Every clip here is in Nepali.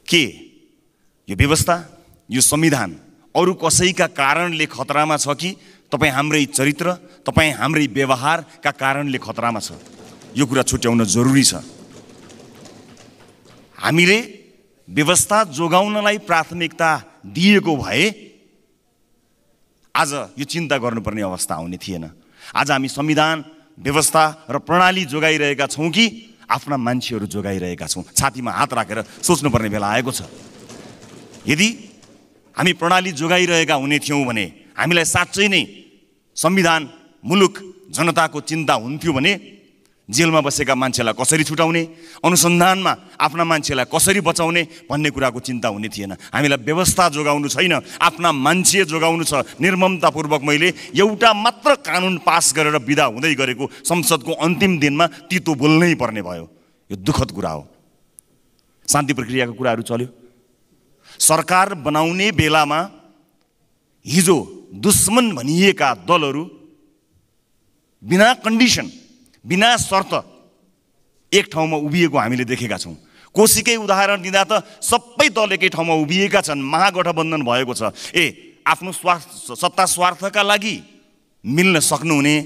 के यो व्यवस्था, यो संविधान अरू कसैका कारणले खतरामा छ कि तपाईँ हाम्रै चरित्र, तपाईँ हाम्रै व्यवहारका कारणले खतरामा छ? यो कुरा छुट्याउन जरुरी छ। हामीले व्यवस्था जोगाउनलाई प्राथमिकता दिएको भए आज यो चिन्ता गर्नुपर्ने अवस्था आउने थिएन। आज हामी संविधान, व्यवस्था र प्रणाली जोगाइरहेका छौँ कि आफ्ना मान्छेहरू जोगाइरहेका छौँ? छातीमा हात राखेर सोच्नुपर्ने बेला आएको छ। यदि हामी प्रणाली जोगाइरहेका हुने थियौँ भने हामीलाई साँच्चै नै संविधान, मुलुक, जनताको चिन्ता हुन्थ्यो भने जेलमा बसेका मान्छेलाई कसरी छुटाउने, अनुसन्धानमा आफ्ना मान्छेलाई कसरी बचाउने भन्ने कुराको चिन्ता हुने थिएन। हामीलाई व्यवस्था जोगाउनु छैन, आफ्ना मान्छे जोगाउनु छ। निर्ममतापूर्वक मैले एउटा मात्र कानुन पास गरेर बिदा हुँदै गरेको संसदको अन्तिम दिनमा तितो बोल्नै पर्ने भयो। यो दुःखद कुरा हो। शान्ति प्रक्रियाको कुराहरू चल्यो। सरकार बनाउने बेलामा हिजो दुश्मन भनिएका दलहरू बिना कन्डिसन, बिना शर्त एक ठाउँमा उभिएको हामीले देखेका छौँ। कोशीकै उदाहरण दिँदा त सबै दल एकै ठाउँमा उभिएका छन्, महागठबन्धन भएको छ। आफ्नो सत्ता स्वार्थका लागि मिल्न सक्नुहुने,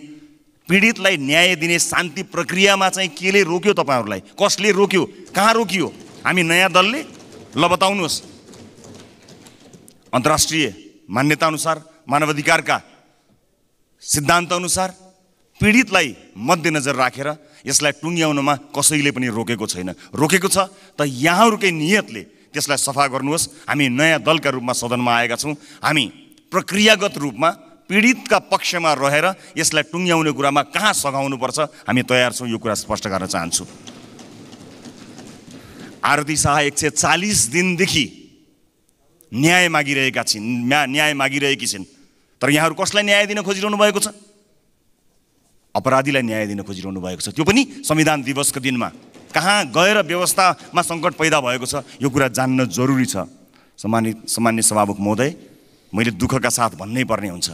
पीडितलाई न्याय दिने शान्ति प्रक्रियामा चाहिँ केले रोक्यो तपाईँहरूलाई? कसले रोक्यो? कहाँ रोकियो? हामी नयाँ दलले? ल बताउनुहोस्। अन्तर्राष्ट्रिय मान्यता अनुसार, मानवाधिकारका सिद्धान्त अनुसार पीडितलाई मध्यनजर राखेर यसलाई टुङ्ग्याउनमा कसैले पनि रोकेको छैन। रोकेको छ त यहाँहरूकै नियतले त्यसलाई सफा गर्नुहोस्। हामी नयाँ दलका रूपमा सदनमा आएका छौँ। हामी प्रक्रियागत रूपमा पीडितका पक्षमा रहेर यसलाई टुङ्ग्याउने कुरामा कहाँ सघाउनुपर्छ हामी तयार छौँ। यो कुरा स्पष्ट गर्न चाहन्छु। आरती शाह 140 दिनदेखि न्याय मागिरहेकी छिन्। तर यहाँहरू कसलाई न्याय दिन खोजिरहनु भएको छ? अपराधीलाई न्याय दिन खोजिरहनु भएको छ, त्यो पनि संविधान दिवसको दिनमा। कहाँ गएर व्यवस्थामा सङ्कट पैदा भएको छ यो कुरा जान्न जरुरी छ। सम्मान्य सभामुख महोदय, मैले दुःखका साथ भन्नै पर्ने हुन्छ,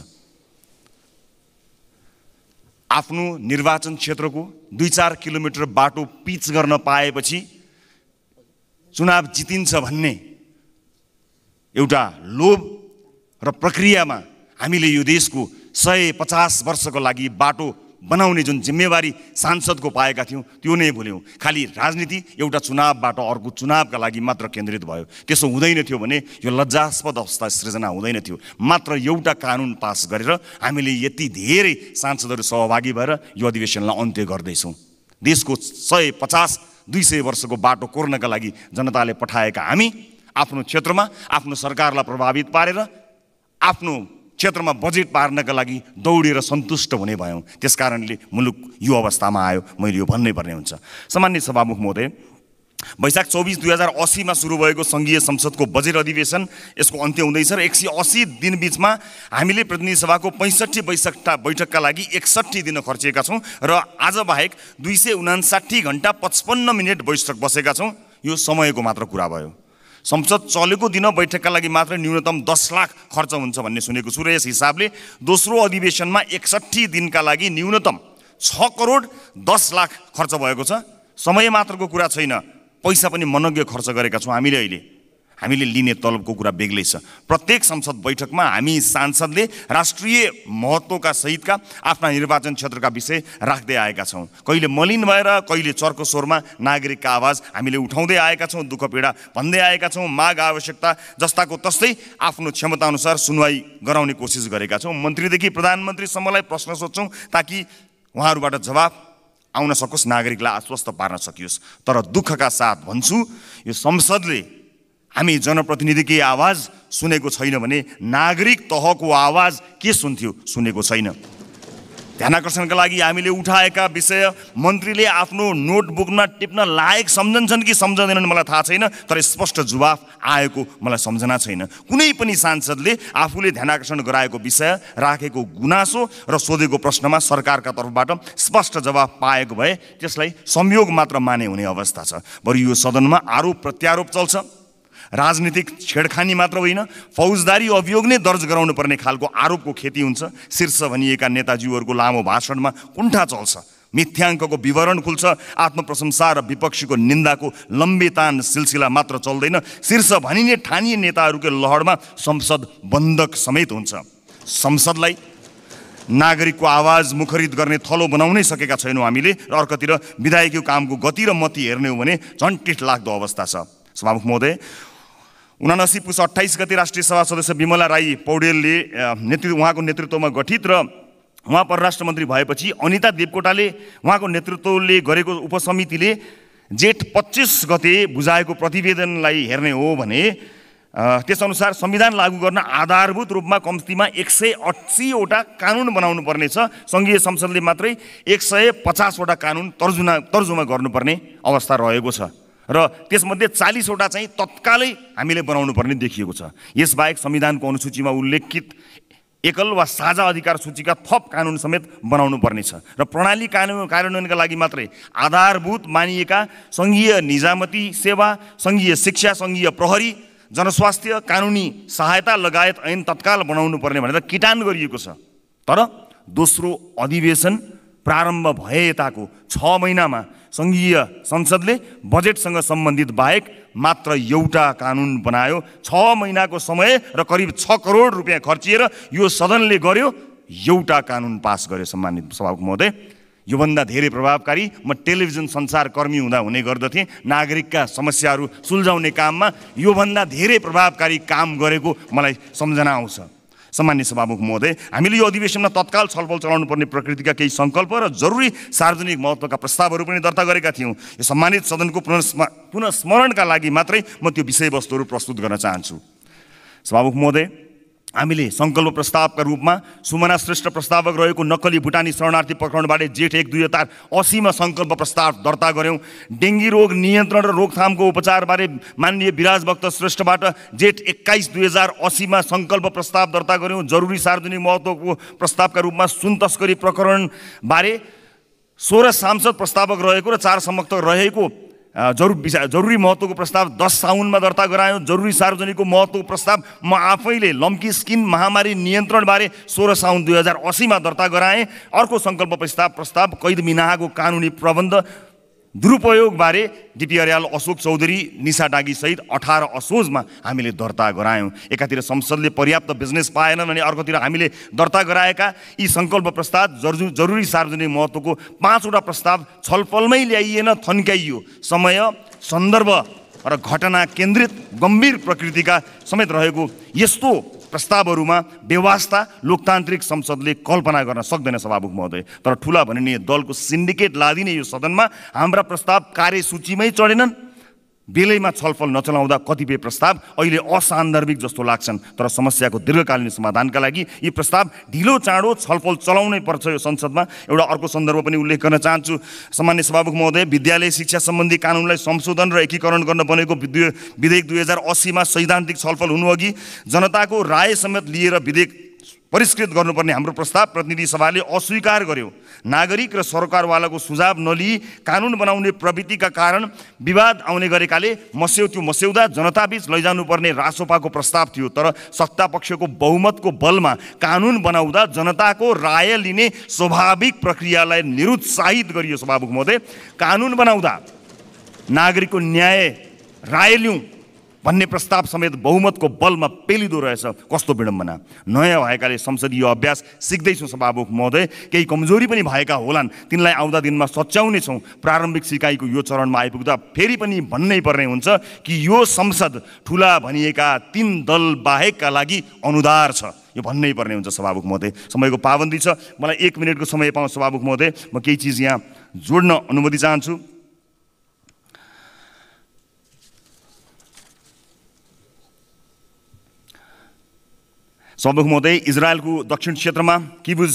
आफ्नो निर्वाचन क्षेत्रको 2-4 किलोमिटर बाटो पिच गर्न पाएपछि चुनाव जितिन्छ भन्ने एउटा लोभ र प्रक्रियामा हामीले यो देशको 150 वर्षको लागि बाटो बनाउने जुन जिम्मेवारी सांसदको पाएका थियौँ त्यो नै भुल्यौँ। खालि राजनीति एउटा चुनावबाट अर्को चुनावका लागि मात्र केन्द्रित भयो। त्यसो हुँदैन थियो भने यो लज्जास्पद अवस्था सृजना हुँदैन थियो। मात्र एउटा कानुन पास गरेर हामीले यति धेरै सांसदहरू सहभागी भएर यो अधिवेशनलाई अन्त्य गर्दैछौँ। देशको 150-200 वर्षको बाटो कोर्नका लागि जनताले पठाएका हामी आफ्नो क्षेत्रमा आफ्नो सरकारलाई प्रभावित पारेर आफ्नो क्षेत्रमा बजेट पार्नका लागि दौडेर सन्तुष्ट हुने भयौँ। त्यसकारणले मुलुक यो अवस्थामा आयो। मैले यो भन्नै पर्ने हुन्छ। सामान्य सभामुख महोदय, वैशाख 24, 2080 मा सुरु भएको संघीय संसदको बजेट अधिवेशन यसको अन्त्य हुँदैछ र 180 दिन बीचमा हामीले प्रतिनिधि सभाको 65 बैठकका लागि 61 दिन खर्चिएका छौँ र आज बाहेक 259 घण्टा 55 मिनट बैठक बसेका छौँ। यो समयको मात्र कुरा भयो। संसद चलेको दिन बैठकका लागि मात्र न्यूनतम 10 लाख खर्च हुन्छ भन्ने सुनेको छु र यस हिसाबले दोस्रो अधिवेशनमा 61 दिनका लागि न्यूनतम 6 करोड 10 लाख खर्च भएको छ। समय मात्रको कुरा छैन, पैसा पनि मनग्य खर्च गरेका छौँ हामीले लिने तलबको कुरा बेग्लै छ। प्रत्येक संसद बैठकमा हामी सांसदले राष्ट्रिय महत्त्वका सहितका आफ्ना निर्वाचन क्षेत्रका विषय राख्दै आएका छौँ। कहिले मलिन भएर, कहिले चर्को स्वरमा नागरिकका आवाज हामीले उठाउँदै आएका छौँ, दुःख पीडा भन्दै आएका छौँ, माग आवश्यकता जस्ताको तस्तै आफ्नो क्षमताअनुसार सुनवाई गराउने कोसिस गरेका छौँ। मन्त्रीदेखि प्रधानमन्त्रीसम्मलाई प्रश्न सोध्छौँ ताकि उहाँहरूबाट जवाफ आउन सकोस्, नागरिकलाई आश्वस्त पार्न सकियोस्। तर दुःखका साथ भन्छु, यो संसदले हामी जनप्रतिनिधिकै आवाज सुनेको छैन भने नागरिक तहको आवाज के सुन्थ्यो? सुनेको छैन। ध्यानाकर्षणका लागि हामीले उठाएका विषय मन्त्रीले आफ्नो नोटबुकमा टिप्न लायक सम्झन्छन् कि सम्झँदैनन् मलाई थाहा छैन, तर स्पष्ट जवाफ आएको मलाई सम्झना छैन। कुनै पनि सांसदले आफूले ध्यानाकर्षण गराएको विषय, राखेको गुनासो र सोधेको प्रश्नमा सरकारका तर्फबाट स्पष्ट जवाफ पाएको भए त्यसलाई संयोग मात्र माने हुने अवस्था छ। बरु यो सदनमा आरोप प्रत्यारोप चल्छ। राजनीतिक छेडखानी मात्र होइन, फौजदारी अभियोग नै दर्ज गराउनु पर्ने खालको आरोपको खेती हुन्छ। शीर्ष भनिएका नेताजीहरूको लामो भाषणमा कुण्ठा चल्छ। मिथ्याङ्कको विवरण खुल्छ, आत्मप्रशंसा र विपक्षीको निन्दाको लम्बेतान सिलसिला मात्र चल्दैन, शीर्ष भनिने ठानिए नेताहरूकै लहरमा संसद बन्धक समेत हुन्छ। संसदलाई नागरिकको आवाज मुखरित गर्ने थलो बनाउनै सकेका छैनौँ हामीले, र अर्कोतिर विधायकीय कामको गति र मति हेर्ने हो भने झन् टिठ लाग्दो अवस्था छ। सभामुख महोदय, 79 पुस 28 गते राष्ट्रिय सभा सदस्य विमला राई पौडेलले उहाँको नेतृत्वमा गठित र उहाँ परराष्ट्र मन्त्री भएपछि अनिता देवकोटाले उहाँको नेतृत्वले गरेको उपसमितिले जेठ 25 गते बुझाएको प्रतिवेदनलाई हेर्ने हो भने त्यसअनुसार संविधान लागू गर्न आधारभूत रूपमा कम्तीमा 180 वटा कानुन बनाउनु पर्नेछ। सङ्घीय संसदले मात्रै 150 वटा कानुन तर्जुमा गर्नुपर्ने अवस्था रहेको छ र त्यसमध्ये 40 वटा चाहिँ तत्कालै हामीले बनाउनु पर्ने देखिएको छ। यसबाहेक संविधानको अनुसूचीमा उल्लेखित एकल वा साझा अधिकार सूचीका थप कानुन समेत बनाउनु पर्नेछ र प्रणाली कार्यान्वयनका लागि मात्रै आधारभूत मानिएका सङ्घीय निजामती सेवा, सङ्घीय शिक्षा, सङ्घीय प्रहरी, जनस्वास्थ्य, कानुनी सहायता लगायत ऐन तत्काल बनाउनु पर्ने भनेर किटान गरिएको छ। तर दोस्रो अधिवेशन प्रारम्भ भए यताको 6 महिनामा सङ्घीय संसदले बजेटसँग सम्बन्धित बाहेक मात्र एउटा कानुन बनायो। 6 महिनाको समय र करिब 6 करोड रुपियाँ खर्चिएर यो सदनले गर्यो, एउटा कानुन पास गर्यो। सम्मानित सभामुख महोदय, योभन्दा धेरै प्रभावकारी म टेलिभिजन सञ्चारकर्मी हुँदा हुने गर्दथेँ। नागरिकका समस्याहरू सुल्झाउने काममा योभन्दा धेरै प्रभावकारी काम गरेको मलाई सम्झना आउँछ। सम्मान्य सभामुख महोदय, हामीले यो अधिवेशनमा तत्काल छलफल चलाउनु पर्ने प्रकृतिका केही सङ्कल्प र जरुरी सार्वजनिक महत्त्वका प्रस्तावहरू पनि दर्ता गरेका थियौँ। यो सम्मानित सदनको पुनस्मरणका लागि मात्रै म त्यो विषयवस्तुहरू प्रस्तुत गर्न चाहन्छु। सभामुख महोदय, हामीले सङ्कल्प प्रस्तावका रूपमा सुमना श्रेष्ठ प्रस्तावक रहेको नक्कली भुटानी शरणार्थी प्रकरणबारे जेठ 1, 2080 मा सङ्कल्प प्रस्ताव दर्ता गऱ्यौँ। डेङ्गी रोग नियन्त्रण र रोकथामको उपचारबारे माननीय विराजभक्त श्रेष्ठबाट जेठ 21, 2080 मा सङ्कल्प प्रस्ताव दर्ता गऱ्यौँ। जरुरी सार्वजनिक महत्त्वको प्रस्तावका रूपमा सुन तस्करी प्रकरणबारे 16 सांसद प्रस्तावक रहेको र 4 समर्थक रहेको जरुरी महत्त्वको प्रस्ताव 10 साउनमा दर्ता गरायौँ। जरुरी सार्वजनिकको महत्त्वको प्रस्ताव म आफैले लम्की स्किन महामारी नियन्त्रणबारे 16 साउन 2080 मा दर्ता गराएँ। अर्को सङ्कल्प प्रस्ताव कैद मिनाहाको कानुनी प्रबन्ध दुरुपयोगबारे डिपी अर्याल, अशोक चौधरी, निशा डागी सहित 18 असोजमा हामीले दर्ता गरायौँ। एकातिर संसदले पर्याप्त बिजनेस पाएनन् भने अर्कोतिर हामीले दर्ता गराएका यी सङ्कल्प प्रस्ताव जरुरी सार्वजनिक महत्त्वको 5 वटा प्रस्ताव छलफलमै ल्याइएन, थन्काइयो। समय, सन्दर्भ र घटना केन्द्रित गम्भीर प्रकृतिका समेत रहेको यस्तो प्रस्तावहरूमा व्यवस्था लोकतान्त्रिक संसदले कल्पना गर्न सक्दैन। सभामुख महोदय, तर ठुला भनिने दलको सिन्डिकेट लादिने यो सदनमा हाम्रा प्रस्ताव कार्यसूचीमै चढेनन्। बेलैमा छलफल नचलाउँदा कतिपय प्रस्ताव अहिले असान्दर्भिक जस्तो लाग्छन्, तर समस्याको दीर्घकालीन समाधानका लागि यी प्रस्ताव ढिलो चाँडो छलफल चलाउनै पर्छ। यो संसदमा एउटा अर्को सन्दर्भ पनि उल्लेख गर्न चाहन्छु। सामान्य सभामुख महोदय, विद्यालय शिक्षा सम्बन्धी कानुनलाई संशोधन र एकीकरण गर्न बनेको विधेयक 2080 मा सैद्धान्तिक छलफल हुनुअघि जनताको राय समेत लिएर विधेयक परिष्कृत गर्नुपर्ने हाम्रो प्रस्ताव प्रतिनिधि सभाले अस्वीकार गर्यो। नागरिक र सरकारवालाको सुझाव नलिई कानुन बनाउने प्रवृत्तिका कारण विवाद आउने गरेकाले त्यो मस्यौदा जनताबीच लैजानुपर्ने रासोपाको प्रस्ताव थियो। तर सत्तापक्षको बहुमतको बलमा कानुन बनाउँदा जनताको राय लिने स्वाभाविक प्रक्रियालाई निरुत्साहित गरियो। सभामुख महोदय, कानुन बनाउँदा नागरिकको न्याय राय लिउँ भन्ने प्रस्ताव समेत बहुमतको बलमा पेलिदो रहेछ। कस्तो विडम्बना! नयाँ भएकाले संसदीय अभ्यास सिक्दैछौँ। सभामुख महोदय, केही कमजोरी पनि भएका होलान्, तिनलाई आउँदा दिनमा सच्याउने छौँ। प्रारम्भिक सिकाइको यो चरणमा आइपुग्दा फेरि पनि भन्नै पर्ने हुन्छ कि यो संसद ठुला भनिएका 3 दल बाहेकका लागि अनुदार छ। यो भन्नै पर्ने हुन्छ। सभामुख महोदय, समयको पाबन्दी छ, मलाई 1 मिनटको समय पाउँ। सभामुख महोदय, म केही चिज यहाँ जोड्न अनुमति चाहन्छु। सभामुख महोदय, इजरायलको दक्षिण क्षेत्रमा किबुज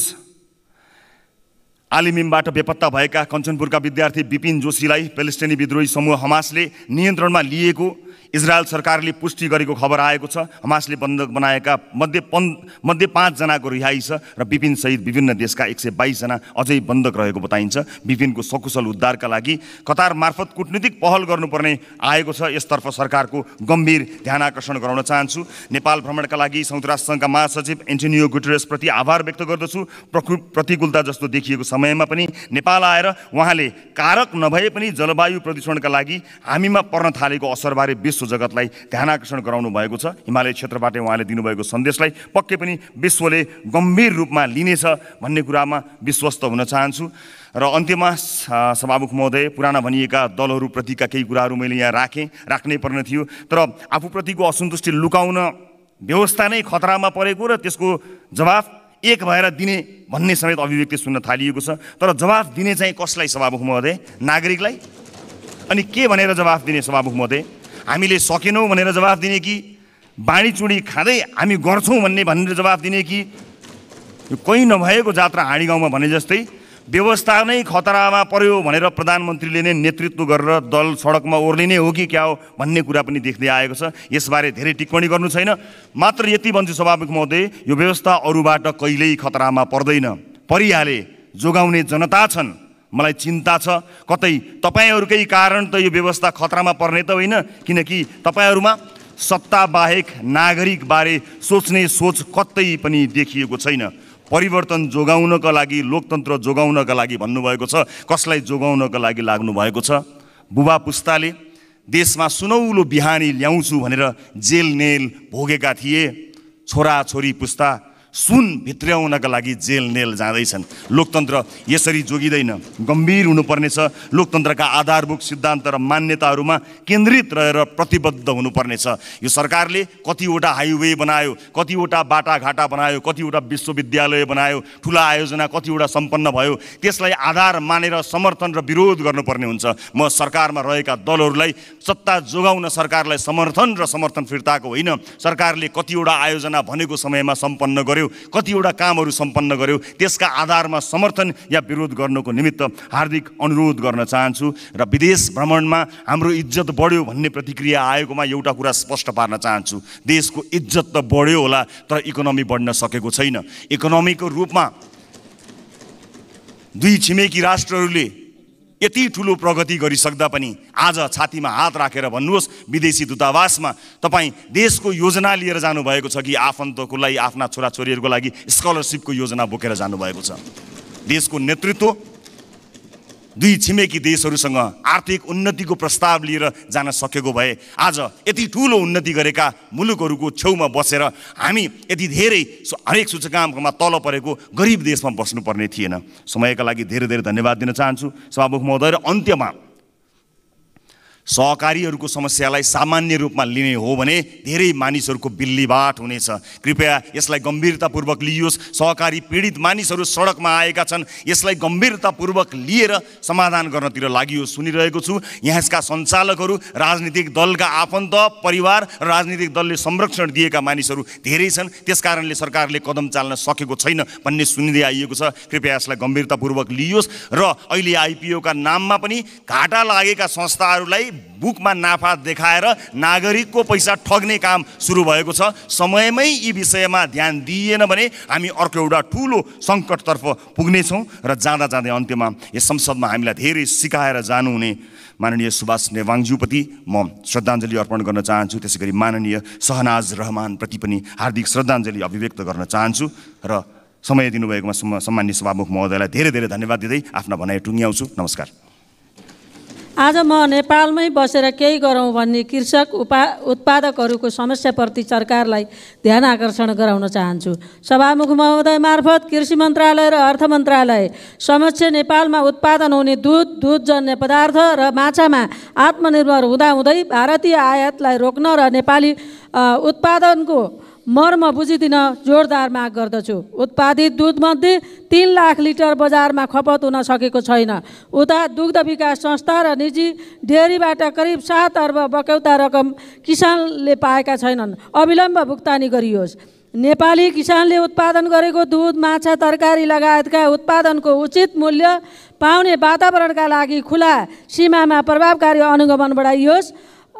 आलिमिमबाट बेपत्ता भएका कञ्चनपुरका विद्यार्थी विपिन जोशीलाई पेलेस्टिनी विद्रोही समूह हमासले नियन्त्रणमा लिएको इजरायल सरकारले पुष्टि गरेको खबर आएको छ। हमासले बन्धक बनाएका मध्ये 5 जनाको रिहाई छ र विपिन सहित विभिन्न देशका 122 जना अझै बन्धक रहेको बताइन्छ। विपिनको सकुशल उद्धारका लागि कतार मार्फत कूटनीतिक पहल गर्नुपर्ने आएको छ। यसतर्फ सरकारको गम्भीर ध्यान आकर्षण गराउन चाहन्छु। नेपाल भ्रमणका लागि संयुक्त राष्ट्र सङ्घका महासचिव एन्टोनियो गुटेरेस प्रति आभार व्यक्त गर्दछु। प्रतिकूलता जस्तो देखिएको समयमा पनि नेपाल आएर उहाँले कारक नभए पनि जलवायु प्रदूषणका लागि हामीमा पर्न थालेको असरबारे विश्व जगतलाई ध्यान आकर्षण गराउनु भएको छ। हिमालय क्षेत्रबाट उहाँले दिनुभएको सन्देशलाई पक्कै पनि विश्वले गम्भीर रूपमा लिनेछ भन्ने कुरामा विश्वस्त हुन चाहन्छु। र अन्त्यमा सभामुख महोदय, पुराना भनिएका दलहरूप्रतिका केही कुराहरू मैले यहाँ राख्नै पर्ने थियो, तर आफूप्रतिको असन्तुष्टि लुकाउन व्यवस्था नै खतरामा परेको र त्यसको जवाफ एक भएर दिने भन्ने समेत अभिव्यक्ति सुन्न थालिएको छ। तर जवाफ दिने चाहिँ कसलाई सभामुख महोदय? नागरिकलाई? अनि के भनेर जवाफ दिने सभामुख महोदय? हामीले सकेनौँ भनेर जवाफ दिने कि बाँडीचुँडी खाँदै हामी गर्छौँ भनेर जवाफ दिने कि कोही नभएको जात्रा हाँडी गाउँमा भने जस्तै व्यवस्था नै खतरामा पर्यो भनेर प्रधानमन्त्रीले नै नेतृत्व गरेर दल सडकमा ओर्लिने हो कि क्या हो भन्ने कुरा पनि देख्दै आएको छ। यसबारे धेरै टिप्पणी गर्नु छैन, मात्र यति भन्छु सभामुख महोदय, यो व्यवस्था अरूबाट कहिल्यै खतरामा पर्दैन। परिहाले, जोगाउने जनता छन्। मलाई चिन्ता छ कतै तपाईहरूकै कारण त यो व्यवस्था खतरामा पर्ने त होइन, किनकि तपाईहरूमा सत्ता बाहेक नागरिक बारे सोच्ने सोच कतै पनि देखिएको छैन। परिवर्तन जोगाउनका लागि, लोकतन्त्र जोगाउनका लागि भन्नुभएको छ। कसलाई जोगाउनका लागि लाग्नु भएको छ? बुबा पुस्ताले देशमा सुनौलो बिहानी ल्याउँछु भनेर जेल नेल भोगेका थिए। छोराछोरी पुस्ता सुन भित्र्याउनका लागि जेल नेल जाँदैछन्। लोकतन्त्र यसरी जोगिँदैन। गम्भीर हुनुपर्नेछ। लोकतन्त्रका आधारभूत सिद्धान्त र मान्यताहरूमा केन्द्रित रहेर प्रतिबद्ध हुनुपर्नेछ। यो सरकारले कतिवटा हाइवे बनायो, कतिवटा बाटाघाटा बनायो, कतिवटा विश्वविद्यालय बनायो, ठुला आयोजना कतिवटा सम्पन्न भयो, त्यसलाई आधार मानेर समर्थन र विरोध गर्नुपर्ने हुन्छ। म सरकारमा रहेका दलहरूलाई सत्ता जोगाउन सरकारलाई समर्थन फिर्ताको होइन, सरकारले कतिवटा आयोजना भनेको समयमा सम्पन्न गर्यो, कतिवटा कामहरू सम्पन्न गर्यो, त्यसका आधारमा समर्थन या विरोध गर्नको निमित्त हार्दिक अनुरोध गर्न चाहन्छु। र विदेश भ्रमणमा हाम्रो इज्जत बढ्यो भन्ने प्रतिक्रिया आएकोमा एउटा कुरा स्पष्ट पार्न चाहन्छु। देशको इज्जत त बढ्यो होला, तर इकोनोमी बढ्न सकेको छैन। इकोनोमीको रूपमा दुई छिमेकी राष्ट्रहरूले यति ठुलो प्रगति गरिसक्दा पनि आज छातीमा हात राखेर भन्नुहोस् विदेशी दूतावासमा तपाईँ देशको योजना लिएर जानुभएको छ कि आफन्तको लागि, आफ्ना छोराछोरीहरूको लागि स्कलरसिपको योजना बोकेर जानुभएको छ? देशको नेतृत्व दुई छिमेकी देशहरूसँग आर्थिक उन्नतिको प्रस्ताव लिएर जान सकेको भए आज यति ठुलो उन्नति गरेका मुलुकहरूको छेउमा बसेर हामी यति धेरै हरेक सूचकाङ्कमा तल परेको गरिब देशमा बस्नुपर्ने थिएन। समयका लागि धेरै धेरै धन्यवाद दिन चाहन्छु सभामुख महोदय। र अन्त्यमा सहकारीहरूको समस्यालाई सामान्य रूपमा लिने हो भने धेरै मानिसहरूको बिल्लीबाट हुनेछ। कृपया यसलाई गम्भीरतापूर्वक लियोस्। सहकारी पीडित मानिसहरू सडकमा आएका छन्, यसलाई गम्भीरतापूर्वक लिएर समाधान गर्नतिर लागि सुनिरहेको छु। यसका सञ्चालकहरू राजनीतिक दलका आफन्त, परिवार र राजनीतिक दलले संरक्षण दिएका मानिसहरू धेरै छन्। त्यसकारणले सरकारले कदम चाल्न सकेको छैन भन्ने सुनिँदै आइएको छ। कृपया यसलाई गम्भीरतापूर्वक लियोस्। र अहिले आइपिओका नाममा पनि घाटा लागेका संस्थाहरूलाई बुकमा नाफा देखाएर नागरिकको पैसा ठग्ने काम सुरु भएको छ। समयमै यी विषयमा ध्यान दिइएन भने हामी अर्को एउटा ठुलो सङ्कटतर्फ पुग्नेछौँ। र जाँदा जाँदै अन्त्यमा यस संसदमा हामीलाई धेरै सिकाएर जानुहुने माननीय सुभाष नेवाङज्यूप्रति म श्रद्धाञ्जली अर्पण गर्न चाहन्छु। त्यसै गरी माननीय सहनाज रहमानप्रति पनि हार्दिक श्रद्धाञ्जली अभिव्यक्त गर्न चाहन्छु। र समय दिनुभएकोमा सम्माननीय सभामुख महोदयलाई धेरै धेरै धन्यवाद दिँदै आफ्ना भनाइ टुङ्ग्याउँछु। नमस्कार। आज म नेपालमै बसेर केही गरौँ भन्ने कृषक उत्पादकहरूको समस्याप्रति सरकारलाई ध्यान आकर्षण गराउन चाहन्छु। सभामुख महोदय मार्फत कृषि मन्त्रालय र अर्थ मन्त्रालय समक्ष नेपालमा उत्पादन हुने दुधजन्य पदार्थ र माछामा आत्मनिर्भर हुँदाहुँदै भारतीय आयातलाई रोक्न र नेपाली उत्पादनको मर्म बुझिदिन जोरदार माग गर्दछु। उत्पादित दुधमध्ये 3 लाख लिटर बजारमा खपत हुन सकेको छैन। उता दुग्ध विकास संस्था र निजी डेयरीबाट करिब 7 अर्ब बकौता रकम किसानले पाएका छैनन्। अविलम्ब भुक्तानी गरियोस्। नेपाली किसानले उत्पादन गरेको दुध, माछा, तरकारी लगायतका उत्पादनको उचित मूल्य पाउने वातावरणका लागि खुला सीमामा प्रभावकारी अनुगमन बढाइयोस्।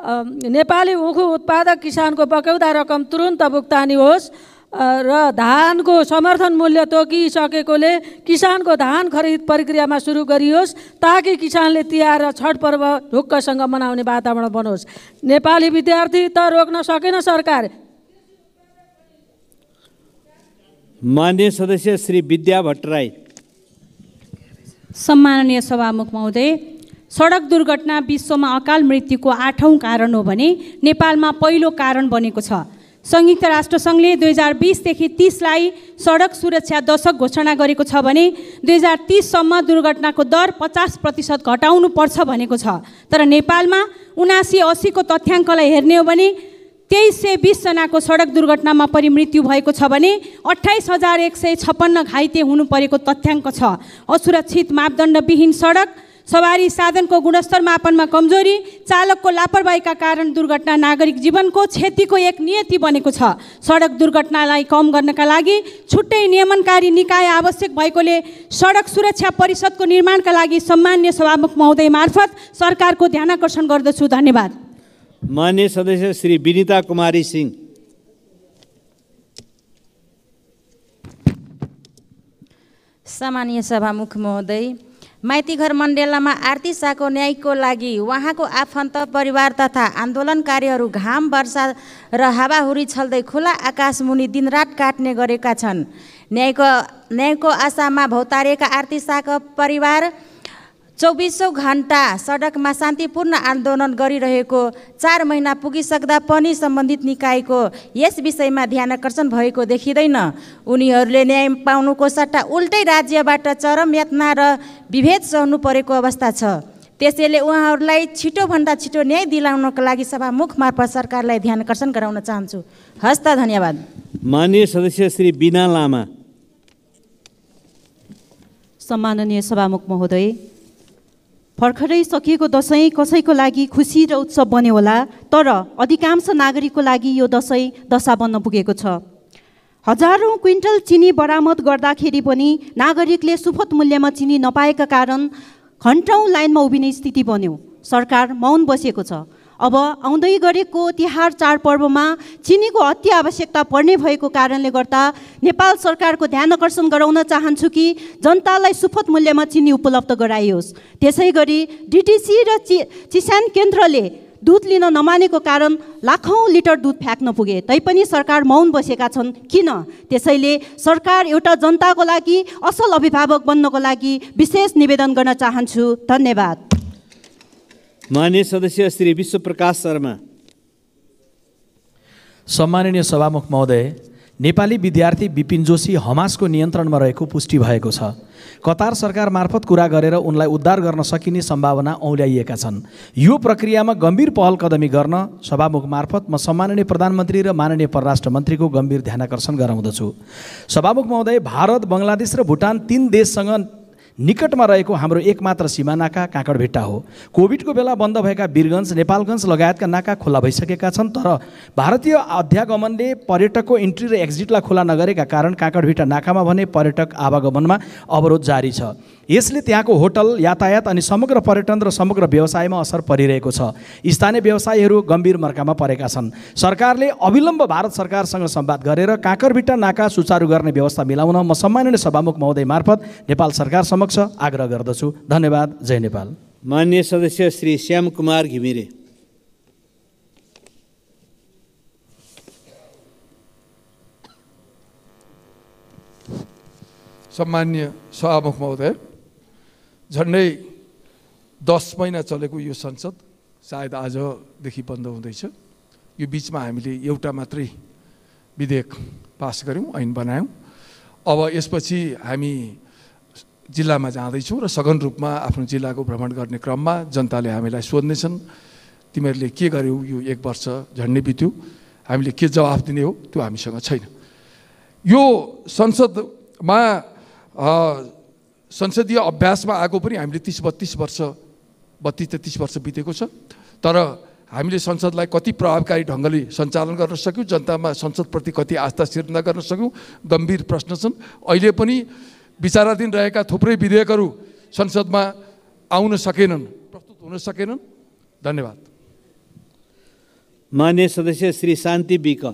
नेपाली उखु उत्पादक किसानको बकौदा रकम तुरुन्त भुक्तानी होस् र धानको समर्थन मूल्य तोकिसकेकोले किसानको धान खरिद प्रक्रियामा सुरु गरियोस् ताकि किसानले तिहार र छठ पर्व ढुक्कसँग मनाउने वातावरण बनोस्। नेपाली विद्यार्थी त रोक्न सकेन सरकार। माननीय सदस्य श्री विद्या भट्टराई। सम्माननीय सभामुख महोदय, सडक दुर्घटना विश्वमा अकाल मृत्युको 8औं कारण हो भने नेपालमा पहिलो कारण बनेको छ। संयुक्त राष्ट्र सङ्घले 2020 देखि 30 लाई सडक सुरक्षा दशक घोषणा गरेको छ भने 2030 सम्म दुर्घटनाको दर 50% घटाउनु पर्छ भनेको छ। तर नेपालमा 79-80 को तथ्याङ्कलाई हेर्ने हो भने 2320 जनाको सडक दुर्घटनामा परिमृत्यु भएको छ भने 28156 घाइते हुनु परेको तथ्याङ्क छ। असुरक्षित मापदण्डविहीन सडक, सवारी साधनको गुणस्तर मापनमा कमजोरी, चालकको लापरवाहीका कारण दुर्घटना नागरिक जीवनको क्षतिको एक नियति बनेको छ। सडक दुर्घटनालाई कम गर्नका लागि छुट्टै नियमनकारी निकाय आवश्यक भएकोले सडक सुरक्षा परिषदको निर्माणका लागि सम्माननीय सभामुख महोदय मार्फत सरकारको ध्यानाकर्षण गर्दछु। धन्यवाद। माननीय सदस्य श्री विनिता कुमारी सिंह। सम्माननीय सभामुख महोदय, माइतीघर मण्डेलामा आरती शाहको न्यायको लागि उहाँको आफन्त परिवार तथा आन्दोलनकारीहरू घाम वर्षा र हावाहुरी छल्दै खुला आकाश मुनि दिनरात काट्ने गरेका छन्। न्यायको आशामा भौतारिएका आरती शाहको परिवार 24औं घण्टा सडकमा शान्तिपूर्ण आन्दोलन गरिरहेको 4 महिना पुगिसक्दा पनि सम्बन्धित निकायको यस विषयमा ध्यानाकर्षण भएको देखिँदैन। उनीहरूले न्याय पाउनुको सट्टा उल्टै राज्यबाट चरम यातना र विभेद सहनु परेको अवस्था छ। त्यसैले उहाँहरूलाई छिटोभन्दा छिटो न्याय दिलाउनका लागि सभामुख मार्फत सरकारलाई ध्यानाकर्षण गराउन चाहन्छु। हस्त, धन्यवाद। माननीय सदस्य श्री बिना लामा। सम्माननीय सभामुख महोदय, भर्खरै सकिएको दसैँ कसैको लागि खुसी र उत्सव बन्यो होला, तर अधिकांश नागरिकको लागि यो दसैँ दशा बन्न पुगेको छ। हजारौं क्विन्टल चिनी बरामद गर्दाखेरि पनि नागरिकले सुपथ मूल्यमा चिनी नपाएका कारण घन्टौं लाइनमा उभिने स्थिति बन्यो। सरकार मौन बसेको छ। अब आउँदै गरेको तिहार चाडपर्वमा चिनीको अति आवश्यकता पर्ने भएको कारणले गर्दा नेपाल सरकारको ध्यान आकर्षण गराउन चाहन्छु कि जनतालाई सुपथ मूल्यमा चिनी उपलब्ध गराइयोस्। त्यसै गरी डिटिसी र चिसान केन्द्रले दुध लिन नमानेको कारण लाखौं लिटर दुध फ्याँक्न पुगे, तैपनि सरकार मौन बसेका छन्। किन? त्यसैले सरकार एउटा जनताको लागि असल अभिभावक बन्नको लागि विशेष निवेदन गर्न चाहन्छु। धन्यवाद। माननीय सदस्य श्री विश्वप्रकाश शर्मा। सम्माननीय सभामुख महोदय, नेपाली विद्यार्थी विपिन जोशी हमासको नियन्त्रणमा रहेको पुष्टि भएको छ। कतार सरकार मार्फत कुरा गरेर उनलाई उद्धार गर्न सकिने सम्भावना औल्याइएका छन्। यो प्रक्रियामा गम्भीर पहल कदमी गर्न सभामुख मार्फत म सम्माननीय प्रधानमन्त्री र माननीय परराष्ट्र मन्त्रीको गम्भीर ध्यानाकर्षण गराउँदछु। सभामुख महोदय, भारत, बङ्गलादेश र भुटान 3 देशसँग निकटमा रहेको हाम्रो एकमात्र सीमा नाका काँकडभिट्टा हो। कोभिडको बेला बन्द भएका वीरगञ्ज, नेपालगञ्ज लगायतका नाका खुला भइसकेका छन्, तर भारतीय अध्यागमनले पर्यटकको इन्ट्री र एक्जिटलाई खुला नगरेका कारण काँकडभिट्टा नाकामा भने पर्यटक आवागमनमा अवरोध जारी छ। यसले त्यहाँको होटल, यातायात अनि समग्र पर्यटन र समग्र व्यवसायमा असर परिरहेको छ। स्थानीय व्यवसायीहरू गम्भीर मर्कामा परेका छन्। सरकारले अविलम्ब भारत सरकारसँग संवाद गरेर काँकडभिट्टा नाका सुचारू गर्ने व्यवस्था मिलाउन म सम्माननीय सभामुख महोदय मार्फत नेपाल सरकार समक्ष आग्रह गर्दछु। धन्यवाद। जय नेपाल। माननीय सदस्य श्री श्याम कुमार घिमिरे। सम्माननीय सभामुख महोदय, झन्डै 10 महिना चलेको यो संसद सायद आजदेखि बन्द हुँदैछ। यो बिचमा हामीले एउटा मात्रै विधेयक पास गऱ्यौँ, ऐन बनायौँ। अब यसपछि हामी जिल्लामा जाँदैछौँ र सघन रूपमा आफ्नो जिल्लाको भ्रमण गर्ने क्रममा जनताले हामीलाई सोध्नेछन्, तिमीहरूले के गर्यौ, यो 1 वर्ष झन्डै बित्यो, हामीले के जवाफ दिने हो त्यो हामीसँग छैन। यो संसदमा संसदीय अभ्यासमा आएको पनि हामीले 32 वर्ष बितेको छ, तर हामीले संसदलाई कति प्रभावकारी ढङ्गले सञ्चालन गर्न सक्यौँ, जनतामा संसदप्रति कति आस्था सिर्जना गर्न सक्यौँ, गम्भीर प्रश्न छन्। अहिले पनि विचाराधीन रहेका थुप्रै विधेयकहरू संसदमा आउन सकेनन्, प्रस्तुत हुन सकेनन्। धन्यवाद। मान्य सदस्य श्री शान्ति बिक।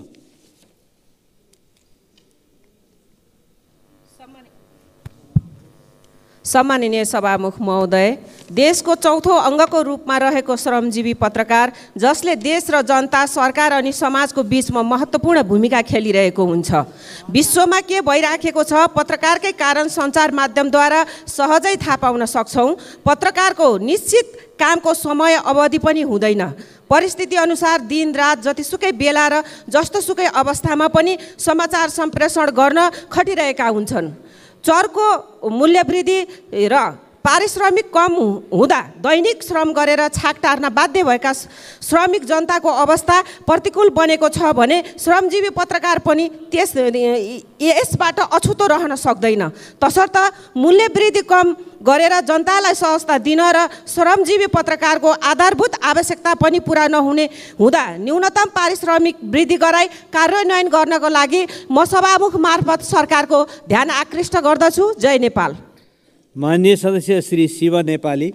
सम्माननीय सभामुख महोदय, देशको चौथो अङ्गको रूपमा रहेको श्रमजीवी पत्रकार जसले देश र जनता, सरकार अनि समाजको बीचमा महत्त्वपूर्ण भूमिका खेलिरहेको हुन्छ। विश्वमा के भइराखेको छ पत्रकारकै कारण सञ्चार माध्यमद्वारा सहजै थाहा पाउन सक्छौँ। पत्रकारको निश्चित कामको समय अवधि पनि हुँदैन। परिस्थिति अनुसार दिन रात जतिसुकै बेला र जस्तोसुकै अवस्थामा पनि समाचार सम्प्रेषण गर्न खटिरहेका हुन्छन्। चरको मूल्यवृद्धि र पारिश्रमिक कम हुँदा दैनिक श्रम गरेर छाक टार्न बाध्य भएका श्रमिक जनताको अवस्था प्रतिकूल बनेको छ भने श्रमजीवी पत्रकार पनि यसबाट अछुतो रहन सक्दैन। तसर्थ मूल्यवृद्धि कम गरेर जनतालाई सहजता दिन र श्रमजीवी पत्रकारको आधारभूत आवश्यकता पनि पुरा नहुने हुँदा न्यूनतम पारिश्रमिक वृद्धि गराई कार्यान्वयन गर्नको लागि म सभामुख मार्फत सरकारको ध्यान आकृष्ट गर्दछु। जय नेपाल। माननीय सदस्य श्री शिव नेपाली।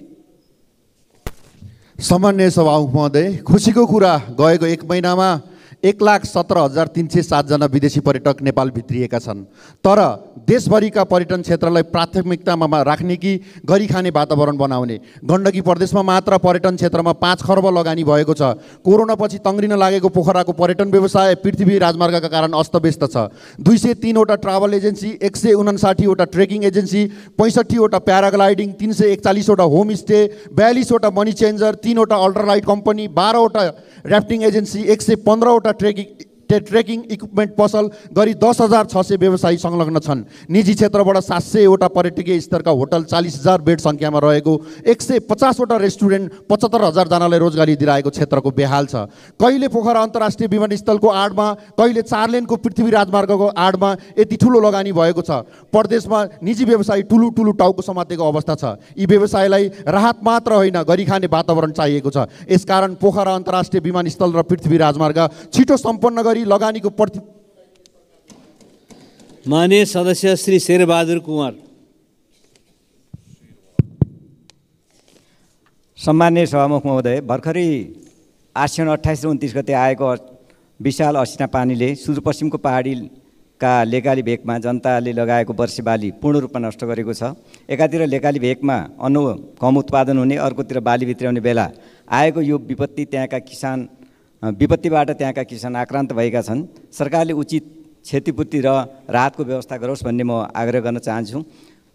सम्माननीय सभामुख महोदय, खुसीको कुरा गएको 1 महिनामा 1,17,307 जना विदेशी पर्यटक नेपाल भित्रिएका छन्। तर देशभरिका पर्यटन क्षेत्रलाई प्राथमिकतामा राख्ने कि गरी खाने वातावरण बनाउने। गण्डकी प्रदेशमा मात्र पर्यटन क्षेत्रमा 5 खर्ब लगानी भएको छ। कोरोनापछि तङ्ग्रिन लागेको पोखराको पर्यटन व्यवसाय पृथ्वी राजमार्गका कारण अस्तव्यस्त छ। 203 वटा ट्राभल एजेन्सी, 159 वटा ट्रेकिङ एजेन्सी, 65 वटा प्याराग्लाइडिङ, 341 वटा होमस्टे, 42 वटा मनी चेन्जर, 3 वटा अल्ट्रालाइट कम्पनी, 12 वटा ऱ्याफ्टिङ एजेन्सी, 115 वटा ट्रेकिङ इक्विपमेन्ट पसल गरी 10,600 व्यवसायी संलग्न छन्। निजी क्षेत्रबाट 700 वटा पर्यटकीय स्तरका होटल, 40,000 बेड सङ्ख्यामा रहेको 150 वटा रेस्टुरेन्ट, 75,000 जनालाई रोजगारी दिइरहेको क्षेत्रको बेहाल छ। कहिले पोखरा अन्तर्राष्ट्रिय विमानस्थलको आडमा, कहिले 4 लेनको पृथ्वी राजमार्गको आडमा यति ठुलो लगानी भएको छ। प्रदेशमा निजी व्यवसायी ठुलो टाउको समातेको अवस्था छ। यी व्यवसायलाई राहत मात्र होइन, गरी खाने वातावरण चाहिएको छ। यसकारण पोखरा अन्तर्राष्ट्रिय विमानस्थल र पृथ्वी राजमार्ग छिटो सम्पन्न गरी लगानीको माननीय सदस्य श्री शेरबहादुर कुँवर। सम्माननीय सभामुख महोदय, भर्खरै आश्विन 28 र 29 गते आएको विशाल असिना पानीले सुदूरपश्चिमको पहाडीका लेकाली भेकमा जनताले लगाएको वर्षी बाली पूर्ण रूपमा नष्ट गरेको छ। एकातिर लेकाली भेकमा अन्न कम उत्पादन हुने, अर्कोतिर बाली भित्र्याउने बेला आएको यो विपत्तिबाट त्यहाँका किसान आक्रान्त भएका छन्। सरकारले उचित क्षतिपूर्ति र राहतको व्यवस्था गरोस् भन्ने म आग्रह गर्न चाहन्छु।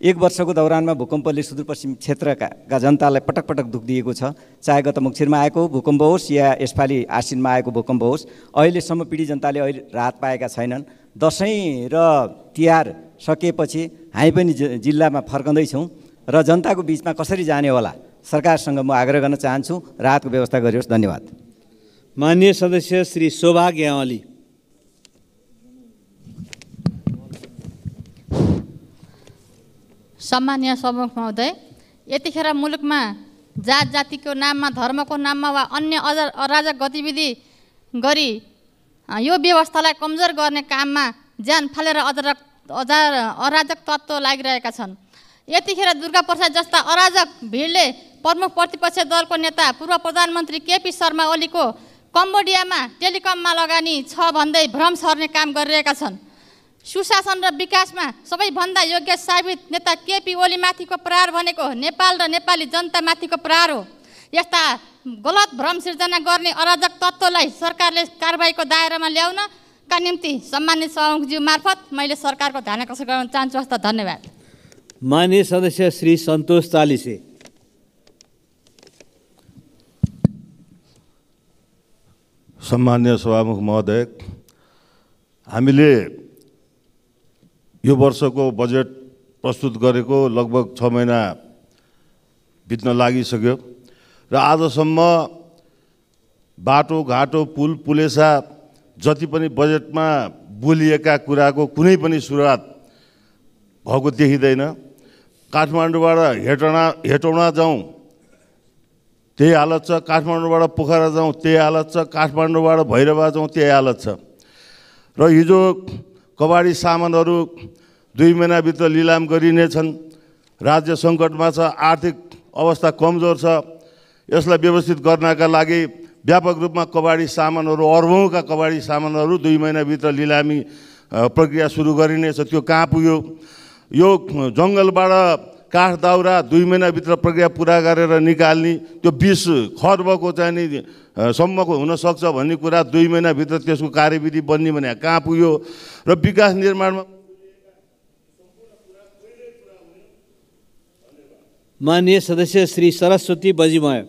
1 वर्षको दौरानमा भूकम्पले सुदूरपश्चिम क्षेत्रका जनतालाई पटक पटक दुःख दिएको छ। चाहे गत मङ्सिरमा आएको भूकम्प होस् या यसपालि आश्विनमा आएको भूकम्प होस्, अहिलेसम्म पीडित जनताले अहिले राहत पाएका छैनन्। दसैँ र तिहार सकेपछि हामी पनि जिल्लामा फर्कँदैछौँ र जनताको बिचमा कसरी जाने होला, सरकारसँग म आग्रह गर्न चाहन्छु राहतको व्यवस्था गरियोस्। धन्यवाद। माननीय सदस्य श्री शोभा ग्यावाली। सम्माननीय सभामुख महोदय, यतिखेर मुलुकमा जात जातिको नाममा, धर्मको नाममा वा अन्य अराजक गतिविधि गरी यो व्यवस्थालाई कमजोर गर्ने काममा ज्यान फालेर अराजक तत्त्व लागिरहेका छन्। यतिखेर दुर्गा प्रसाद जस्ता अराजक भिडले प्रमुख प्रतिपक्ष दलको नेता पूर्व प्रधानमन्त्री केपी शर्मा ओलीको कम्बोडियामा टेलिकममा लगानी छ भन्दै भ्रम सर्ने काम गरिरहेका छन्। सुशासन र विकासमा सबैभन्दा योग्य साबित नेता केपी ओलीमाथिको प्रहार भनेको नेपाल र नेपाली जनतामाथिको प्रहार हो। यस्ता गलत भ्रम सिर्जना गर्ने अराजक तत्त्वलाई सरकारले कारबाहीको दायरामा ल्याउनका निम्ति सम्मानित सभामुखज्यू मार्फत मैले सरकारको ध्यान आकर्षण गर्न चाहन्छु। हस्त धन्यवाद। माननीय सदस्य श्री सन्तोष चालिसे। सम्माननीय सभामुख महोदय, हामीले यो वर्षको बजेट प्रस्तुत गरेको लगभग 6 महिना बित्न लागिसक्यो र आजसम्म बाटोघाटो, पुल पुलेसा जति पनि बजेटमा बोलिएका कुराको कुनै पनि सुरुवात भएको देखिँदैन। काठमाडौँबाट हेटौँडा जाउँ त्यही हालत छ, काठमाडौँबाट पोखरा जाउँ त्यही हालत छ, काठमाडौँबाट भैरवा जाउँ त्यही हालत छ। र हिजो कबाडी सामानहरू 2 महिनाभित्र लिलाम गरिनेछन्। राज्य सङ्कटमा छ, आर्थिक अवस्था कमजोर छ। यसलाई व्यवस्थित गर्नका लागि व्यापक रूपमा कबाडी सामानहरू अर्बौँका कबाडी सामानहरू 2 महिनाभित्र लिलामी प्रक्रिया सुरु गरिनेछ। त्यो कहाँ पुग्यो? यो जङ्गलबाट काठ दाउरा 2 महिनाभित्र प्रक्रिया पुरा गरेर निकाल्ने, त्यो 20 खर्बको चाहिँ नि सम्मको हुनसक्छ भन्ने कुरा 2 महिनाभित्र त्यसको कार्यविधि बन्ने भने कहाँ पुग्यो? र विकास निर्माणमा माननीय सदस्य श्री सरस्वती बजिमय।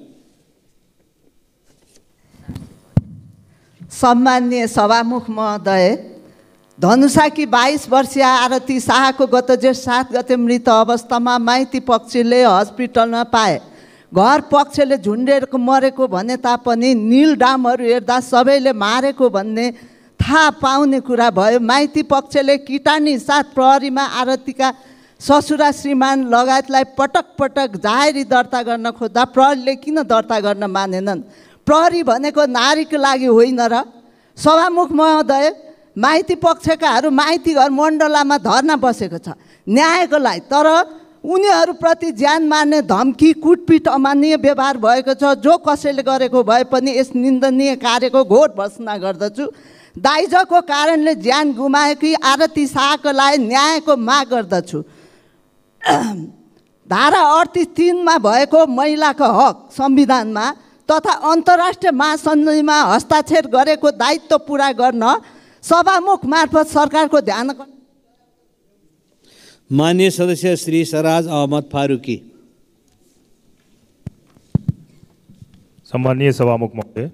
सम्माननीय सभामुख महोदय, धनुषाकी 22 वर्षीय आरती शाहको गत जेठ 7 गते मृत अवस्थामा माइती पक्षले हस्पिटलमा पाए। घर पक्षले झुन्डेर मरेको भने तापनि नील डामहरू हेर्दा सबैले मारेको भन्ने थाहा पाउने कुरा भयो। माइती पक्षले किटानी साथ प्रहरीमा आरतीका ससुरा श्रीमान लगायतलाई पटक पटक जाहेरी दर्ता गर्न खोज्दा प्रहरीले किन दर्ता गर्न मानेनन्? प्रहरी भनेको नारीको लागि होइन र? सभामुख महोदय, माइती पक्षकाहरू माइती घर मण्डलामा धर्ना बसेको छ न्यायको लागि, तर उनीहरूप्रति ज्यान मार्ने धम्की, कुटपिट, अमान्य व्यवहार भएको छ। जो कसैले गरेको भए पनि यस निन्दनीय कार्यको घोर भर्त्सना गर्दछु। दाइजोको कारणले ज्यान गुमाएकी आरती शाहको लागि न्यायको माग गर्दछु। धारा 38(3) भएको महिलाको हक संविधानमा तथा अन्तर्राष्ट्रिय महासन्धिमा हस्ताक्षर गरेको दायित्व पुरा गर्न सभामुख मार्फत सरकारको ध्यान। माननीय सदस्य श्री सराज अहमद फारूकी। सम्मानीय सभामुख महोदय,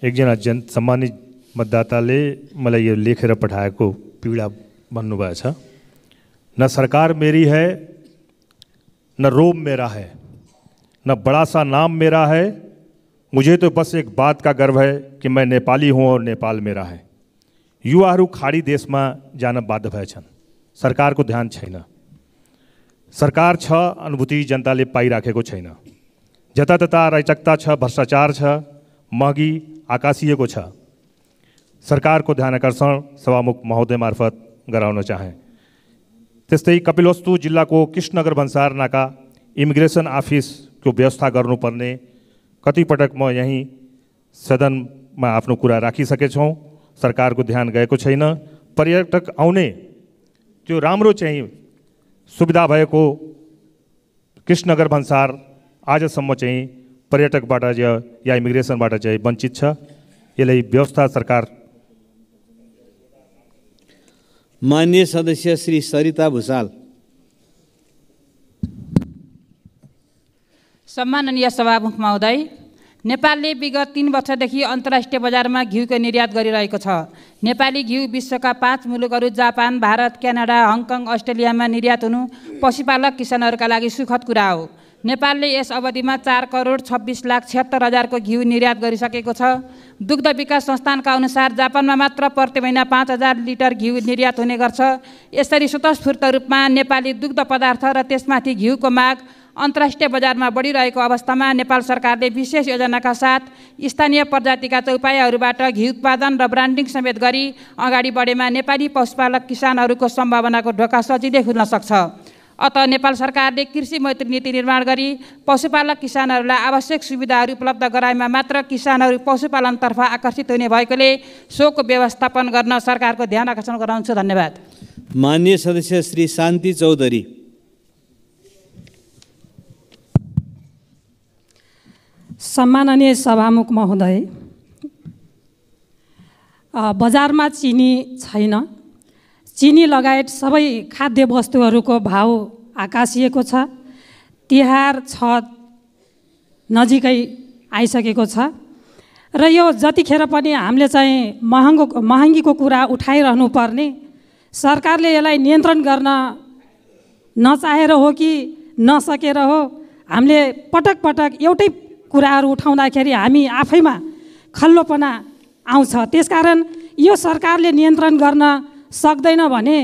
एकजना सम्मानित मतदाताले मलाई यो लेखेर पठाएको पीडा भन्नुभएको छ। न सरकार मेरी है, न रोब मेरा है, न बड़ा सा नाम मेरा है, मुझे तो बस एक बात का गर्व है कि मैं नेपाली हूँ और नेपाल मेरा है। युवाहरू खाडी देशमा जान बाध्य भएछन्, सरकारको ध्यान छैन। सरकार छ, अनुभूति जनताले पाइराखेको छैन। जतातता अराजकता छ, भ्रष्टाचार छ, महँगी आकाशिएको छ। सरकारको ध्यान आकर्षण सभामुख महोदय मार्फत गराउन चाहे। त्यस्तै कपिलवस्तु जिल्लाको कृष्णनगर भन्सार नाका इमिग्रेसन अफिसको व्यवस्था गर्नुपर्ने कतिपटक म यहीँ सदनमा आफ्नो कुरा राखिसकेछौँ, सरकारको ध्यान गएको छैन। पर्यटक आउने त्यो राम्रो चाहिँ सुविधा भएको कृष्णनगर भन्सार आजसम्म चाहिँ पर्यटकबाट या इमिग्रेसनबाट चाहिँ वञ्चित छ। यसलाई व्यवस्था सरकार। माननीय सदस्य श्री सरिता भुसाल। सम्माननीय सभामुख महोदय, नेपालले विगत 3 वर्षदेखि अन्तर्राष्ट्रिय बजारमा घिउको निर्यात गरिरहेको छ। नेपाली घिउ विश्वका 5 मुलुकहरू जापान, भारत, क्यानाडा, हङकङ, अस्ट्रेलियामा निर्यात हुनु पशुपालक किसानहरूका लागि सुखद कुरा हो। नेपालले यस अवधिमा 4,26,76,000को घिउ निर्यात गरिसकेको छ। दुग्ध विकास संस्थानका अनुसार जापानमा मात्र प्रति महिना 5,000 लिटर घिउ निर्यात हुने गर्छ। यसरी स्वतस्फूर्त रूपमा नेपाली दुग्ध पदार्थ र त्यसमाथि घिउको माग अन्तर्राष्ट्रिय बजारमा बढिरहेको अवस्थामा नेपाल सरकारले विशेष योजनाका साथ स्थानीय प्रजातिका चौपायाहरूबाट घिउ उत्पादन र ब्रान्डिङ समेत गरी अगाडि बढेमा नेपाली पशुपालक किसानहरूको सम्भावनाको ढोका सजिलै खुल्न सक्छ। अत नेपाल सरकारले कृषि मैत्री नीति निर्माण गरी पशुपालक किसानहरूलाई आवश्यक सुविधाहरू उपलब्ध गराएमा मात्र किसानहरू पशुपालनतर्फ आकर्षित हुने भएकोले सोको व्यवस्थापन गर्न सरकारको ध्यान आकर्षण गराउँछु। धन्यवाद। माननीय सदस्य श्री शान्ति चौधरी। सम्माननीय सभामुख महोदय, बजारमा चिनी छैन। चिनी लगायत सबै खाद्य वस्तुहरूको भाउ आकाशिएको छ। तिहार छठ नजिकै आइसकेको छ र यो जतिखेर पनि हामीले चाहिँ महँगीको कुरा उठाइरहनु पर्ने, सरकारले यसलाई नियन्त्रण गर्न नचाहेर हो कि नसकेर हो, हामीले पटक पटक एउटै कुराहरू उठाउँदाखेरि हामी आफैमा खल्लोपना आउँछ। त्यसकारण यो सरकारले नियन्त्रण गर्न सक्दैन भने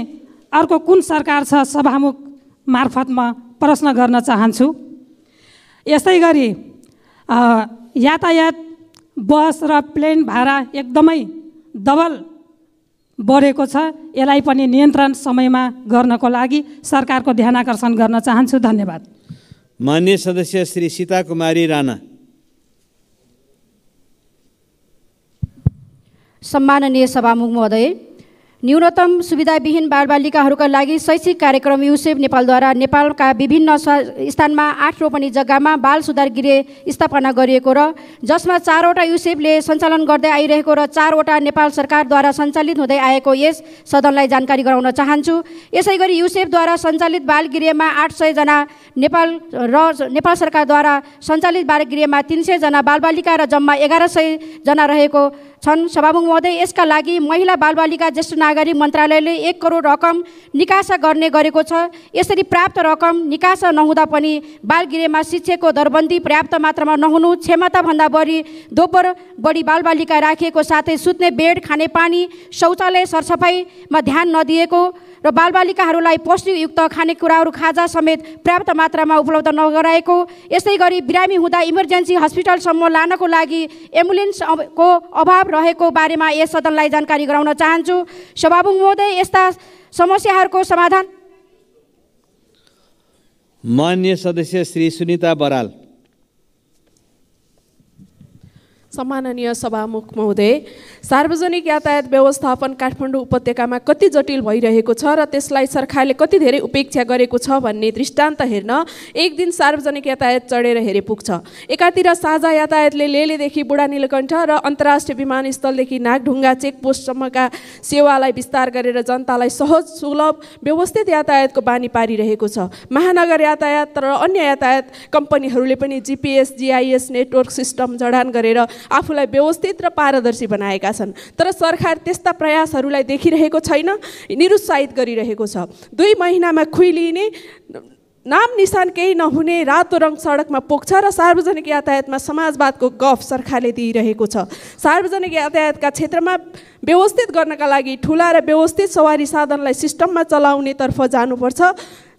अर्को कुन सरकार छ? सभामुख मार्फत म प्रश्न गर्न चाहन्छु। यस्तै गरी यातायात बस र प्लेन भाडा एकदमै डबल बढेको छ। यसलाई पनि नियन्त्रण समयमा गर्नको लागि सरकारको ध्यान आकर्षण गर्न चाहन्छु। धन्यवाद। माननीय सदस्य श्री सीता कुमारी राणा। सम्माननीय सभामुख महोदय, न्यूनतम सुविधाविहीन बालबालिकाहरूका लागि शैक्षिक कार्यक्रम युसेफ नेपालद्वारा नेपालका विभिन्न स्थानमा 8 रोपनी जग्गामा बाल सुधार गृह स्थापना गरिएको र जसमा 4वटा युसेफले सञ्चालन गर्दै आइरहेको र 4वटा नेपाल सरकारद्वारा सञ्चालित हुँदै आएको यस सदनलाई जानकारी गराउन चाहन्छु। यसै गरी युसेफद्वारा सञ्चालित बाल गृहमा 800 जना नेपाल सरकारद्वारा सञ्चालित बाल गृहमा 300 जना बालबालिका र जम्मा 1100 जना रहेको छन्। सभामुख महोदय, यसका लागि महिला बालबालिका ज्येष्ठ नागरिक मन्त्रालयले 1 करोड रकम निकासा गर्ने गरेको छ। यसरी प्राप्त रकम निकासा नहुँदा पनि बालगृहमा शिक्षकको दरबन्दी पर्याप्त मात्रामा नहुनु, क्षमताभन्दा बढी बालबालिका राखिएको साथै सुत्ने बेड, खानेपानी, शौचालय सरसफाइमा ध्यान नदिएको र बालबालिकाहरूलाई पौष्टिकयुक्त खानेकुराहरू खाजा समेत पर्याप्त मात्रामा उपलब्ध नगराएको, यसै गरी बिरामी हुँदा इमर्जेन्सी हस्पिटलसम्म लानको लागि एम्बुलेन्सको अभाव रहेको बारेमा यस सदनलाई जानकारी गराउन चाहन्छु। सभामुख महोदय, यस्ता समस्याहरूको समाधान। माननीय सदस्य श्री सुनिता बराल। सम्माननीय सभामुख महोदय, सार्वजनिक यातायात व्यवस्थापन काठमाडौँ उपत्यकामा कति जटिल भइरहेको छ र त्यसलाई सरकारले कति धेरै उपेक्षा गरेको छ भन्ने दृष्टान्त हेर्न एक दिन सार्वजनिक यातायात चढेर हेरे पुग्छ। एकातिर साझा यातायातले लेलेदेखि बुढा नीलकण्ठ र अन्तर्राष्ट्रिय विमानस्थलदेखि नागढुङ्गा चेकपोस्टसम्मका सेवालाई विस्तार गरेर जनतालाई सहज, सुलभ, व्यवस्थित यातायातको बानी पारिरहेको छ। महानगर यातायात र अन्य यातायात कम्पनीहरूले पनि GPS, GIS नेटवर्क सिस्टम जडान गरेर आफूलाई व्यवस्थित र पारदर्शी बनाएका छन्, तर सरकार त्यस्ता प्रयासहरूलाई देखिरहेको छैन, निरुत्साहित गरिरहेको छ। 2 महिनामा खुइलिने, नाम निशान केही नहुने रातो रङ सडकमा पोख्छ र सार्वजनिक यातायातमा समाजवादको गफ सरकारले दिइरहेको छ। सार्वजनिक यातायातका क्षेत्रमा व्यवस्थित गर्नका लागि ठुला र व्यवस्थित सवारी साधनलाई सिस्टममा चलाउनेतर्फ जानुपर्छ।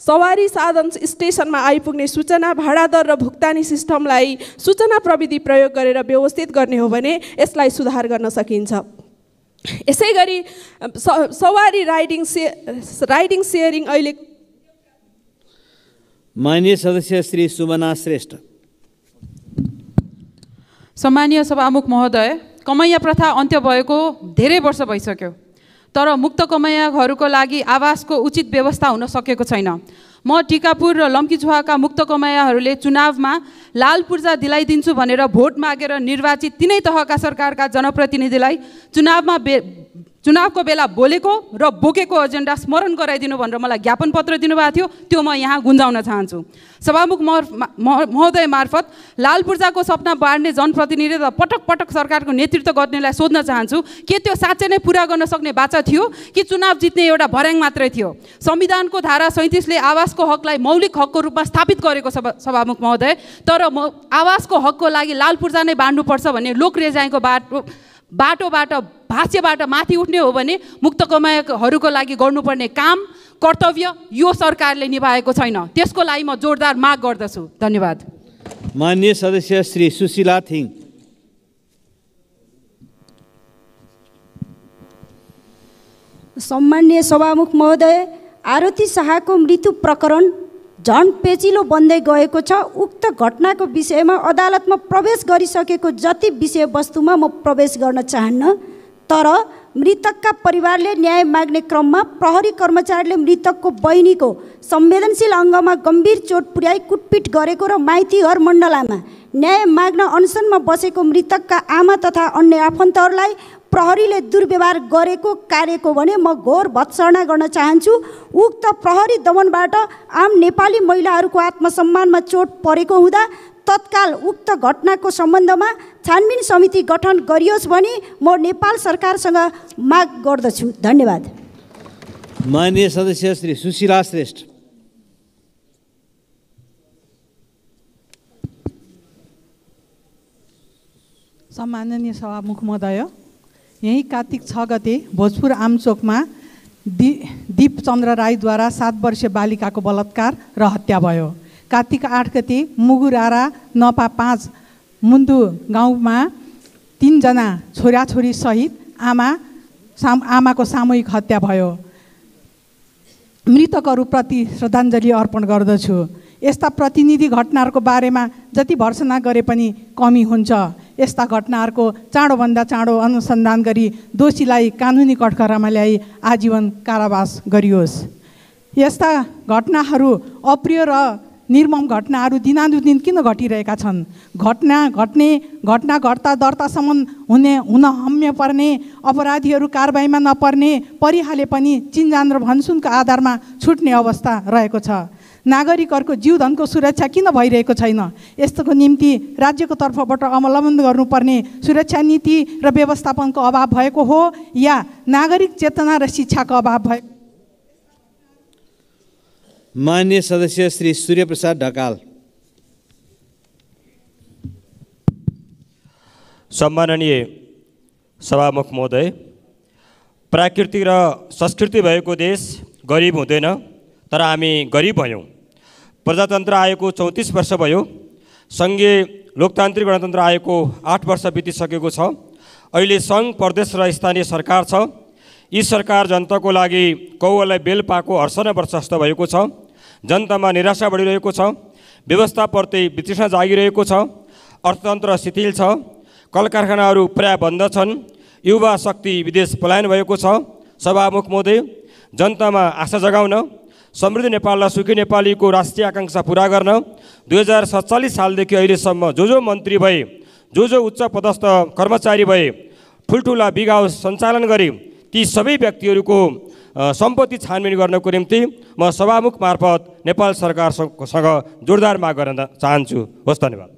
सवारी साधन स्टेसनमा आइपुग्ने सूचना, भाडा दर र भुक्तानी सिस्टमलाई सूचना प्रविधि प्रयोग गरेर व्यवस्थित गर्ने हो भने यसलाई सुधार गर्न सकिन्छ। यसै गरी सवारी राइडिङ सेयरिङ अहिले। माननीय सदस्य श्री सुमना श्रेष्ठ। सम्मानीय सभामुख महोदय, कमैया प्रथा अन्त्य भएको धेरै वर्ष भइसक्यो, तर मुक्त कमैयाहरूको लागि आवासको उचित व्यवस्था हुन सकेको छैन। म टिकापुर र लम्कीझुवाका मुक्त कमैयाहरूले चुनावमा लाल पूर्जा दिलाइदिन्छु भनेर भोट मागेर निर्वाचित तिनै तहका सरकारका जनप्रतिनिधिलाई चुनावको बेला बोलेको र बोकेको एजेन्डा स्मरण गराइदिनु भनेर मलाई ज्ञापन पत्र दिनुभएको थियो, त्यो म यहाँ गुन्जाउन चाहन्छु। सभामुख महोदय मार्फत लाल पूर्जाको सपना बाँड्ने जनप्रतिनिधि र पटक पटक सरकारको नेतृत्व गर्नेलाई सोध्न चाहन्छु, के त्यो साँच्चै नै पुरा गर्न सक्ने बाचा थियो कि चुनाव जित्ने एउटा भर्याङ मात्रै थियो? संविधानको धारा 37ले आवासको हकलाई मौलिक हकको रूपमा स्थापित गरेको छ सभामुख महोदय, तर आवासको हकको लागि लाल पूर्जा नै बाँड्नुपर्छ भन्ने लोकरेजाइको बाटोबाट भाष्यबाट माथि उठ्ने हो भने मुक्त कमाइहरूको लागि गर्नुपर्ने काम, कर्तव्य यो सरकारले निभाएको छैन। त्यसको लागि म जोरदार माग गर्दछु। धन्यवाद। माननीय सदस्य श्री सुशीला थिङ। सम्माननीय सभामुख महोदय, आरती शाहको मृत्यु प्रकरण झन पेचिलो बन्दै गएको छ। उक्त घटनाको विषयमा अदालतमा प्रवेश गरिसकेको जति विषयवस्तुमा म प्रवेश गर्न चाहन्न, तर मृतकका परिवारले न्याय माग्ने क्रममा प्रहरी कर्मचारीले मृतकको बहिनीको संवेदनशील अङ्गमा गम्भीर चोट पुर्याई कुटपिट गरेको र माइतीघर मण्डलामा न्याय माग्न अनसनमा बसेको मृतकका आमा तथा अन्य आफन्तहरूलाई प्रहरीले दुर्व्यवहार गरेको कार्यको भने म घोर भत्सना गर्न चाहन्छु। उक्त प्रहरी दमनबाट आम नेपाली महिलाहरूको आत्मसम्मानमा चोट परेको हुँदा तत्काल उक्त घटनाको सम्बन्धमा छानबिन समिति गठन गरियोस् भनी म नेपाल सरकारसँग माग गर्दछु। धन्यवाद। माननीय सदस्य श्री सुशीला श्रेष्ठ। सम्माननीय सभामुख महोदय, यही कार्तिक 6 गते भोजपुर आमचोकमा दीपचन्द्र राईद्वारा 7 वर्षीय बालिकाको बलात्कार र हत्या भयो। कार्तिक 8 गते मुगुरारा नपा 5 मुन्दु गाउँमा 3 जना छोराछोरी सहित आमाको सामूहिक हत्या भयो। मृतकहरूप्रति श्रद्धाञ्जली अर्पण गर्दछु। यस्ता प्रतिनिधि घटनाहरूको बारेमा जति भर्सना गरे पनि कमी हुन्छ। यस्ता घटनाहरूको चाँडोभन्दा चाँडो अनुसन्धान गरी दोषीलाई कानुनी कठघरामा ल्याई आजीवन कारावास गरियोस्। यस्ता घटनाहरू अप्रिय र निर्मम घटनाहरू दिनानुदिन किन घटिरहेका छन्? घटना घट्दा दर्तासम्म हुन हम्य पर्ने अपराधीहरू कारबाहीमा नपर्ने परिहाले पनि चिन्जान र भनसुनको आधारमा छुट्ने अवस्था रहेको छ। नागरिकहरूको जीवधनको सुरक्षा किन भइरहेको छैन? यस्तोको निम्ति राज्यको तर्फबाट अवलम्बन गर्नुपर्ने सुरक्षा नीति र व्यवस्थापनको अभाव भएको हो या नागरिक चेतना र शिक्षाको अभाव भएको? मान्य सदस्य श्री सूर्यप्रसाद ढकाल। सम्माननीय सभामुख महोदय, प्राकृतिक र संस्कृति भएको देश गरिब हुँदैन, तर हामी गरिब भयौँ। प्रजातन्त्र आएको 34 वर्ष भयो। सङ्घीय लोकतान्त्रिक गणतन्त्र आएको 8 वर्ष बितिसकेको छ। अहिले सङ्घ, प्रदेश र स्थानीय सरकार छ। यी सरकार जनताको लागि कौवालाई बेल पाएको हर्षण वर्षस्त भएको छ। जनतामा निराशा बढिरहेको छ। व्यवस्थाप्रति वितृष्णा जागिरहेको छ। अर्थतन्त्र शिथिल छ। कल कारखानाहरू प्राय बन्द छन्। युवा शक्ति विदेश पलायन भएको छ। सभामुख महोदय, जनतामा आशा जगाउन, समृद्ध नेपाल र सुखी नेपालीको राष्ट्रिय आकाङ्क्षा पुरा गर्न 2047 सालदेखि अहिलेसम्म जो मन्त्री भए, जो उच्च पदस्थ कर्मचारी भए, ठुल्ठुला बिग हाउस सञ्चालन गरे, ती सबै व्यक्तिहरूको सम्पत्ति छानबिन गर्नको निम्ति म सभामुख मार्फत नेपाल सरकारसँग जोरदार माग गर्न चाहन्छु। हस्, धन्यवाद।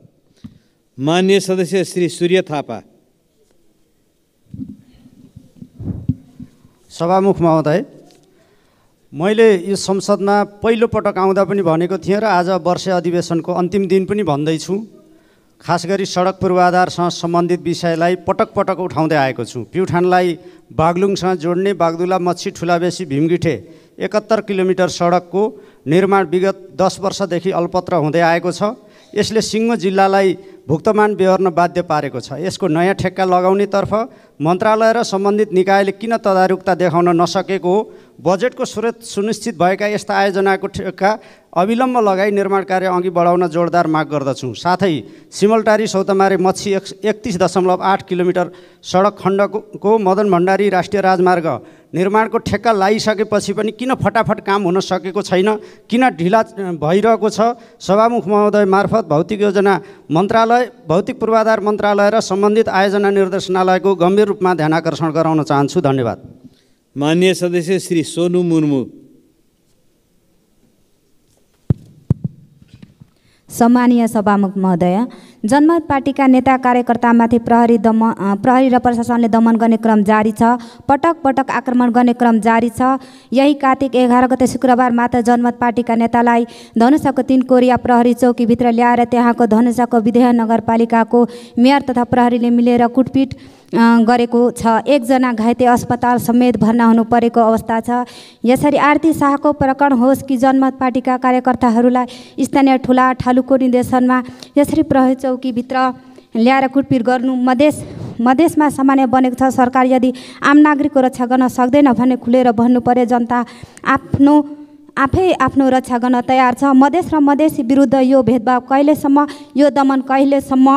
मान्य सदस्य श्री सूर्य थापा। सभामुख महोदय, मैले यो संसदमा पहिलो पटक आउँदा पनि भनेको थिएँ र आज वर्ष अधिवेशनको अन्तिम दिन पनि भन्दैछु। खास गरी सडक पूर्वाधारसँग सम्बन्धित विषयलाई पटक पटक उठाउँदै आएको छु। प्युठानलाई बागलुङसँग जोड्ने बागदुला मच्छी ठुलाबेसी भीमगिठे 71 किलोमिटर सडकको निर्माण विगत 10 वर्षदेखि अल्पत्र हुँदै आएको छ। यसले सिङ्गो जिल्लालाई भुक्तमान बेहोर्न बाध्य पारेको छ। यसको नयाँ ठेक्का लगाउनेतर्फ मन्त्रालय र सम्बन्धित निकायले किन तदारुकता देखाउन नसकेको हो? बजेटको स्रोत सुनिश्चित भएका यस्ता आयोजनाको ठेक्का अविलम्ब लगाई निर्माण कार्य अघि बढाउन जोरदार माग गर्दछु। साथै सिमलटारी सौतमारी मच्छी 31.8 किलोमिटर सडक खण्डको मदन भण्डारी राष्ट्रिय राजमार्ग निर्माणको ठेक्का लगाइसकेपछि पनि किन फटाफट काम हुन सकेको छैन? किन ढिला भइरहेको छ? सभामुख महोदय मार्फत भौतिक योजना मन्त्रालय, भौतिक पूर्वाधार मन्त्रालय र सम्बन्धित आयोजना निर्देशनालयको गम्भीर रूपमा ध्यानाकर्षण गराउन चाहन्छु। धन्यवाद। मान्य सदस्य श्री सोनु मुर्मू। सम्मानीय सभामुख महोदय, जनमत पार्टीका नेता कार्यकर्तामाथि प्रहरी र प्रशासनले दमन गर्ने क्रम जारी छ। पटक पटक आक्रमण गर्ने क्रम जारी छ। यही कार्तिक 11 गते शुक्रबार मात्र जनमत पार्टीका नेतालाई धनुषाको 3 कोरिया प्रहरी चौकीभित्र ल्याएर त्यहाँको धनुषाको विदेह नगरपालिकाको मेयर तथा प्रहरीले मिलेर कुटपिट गरेको छ। एकजना घाइते अस्पताल समेत भर्ना हुनु परेको अवस्था छ। यसरी आरती शाहको प्रकरण होस् कि जनमत पार्टीका कार्यकर्ताहरूलाई स्थानीय ठुला ठालुको निर्देशनमा यसरी प्रहरी चौकीभित्र ल्याएर कुटपिट गर्नु मधेसमा सामान्य बनेको छ। सरकार यदि आम नागरिकको रक्षा गर्न सक्दैन भने खुलेर भन्नु पर्यो। जनता आफै आफ्नो रक्षा गर्न तयार छ। मधेस र मधेसी विरुद्ध यो भेदभाव कहिलेसम्म, यो दमन कहिलेसम्म,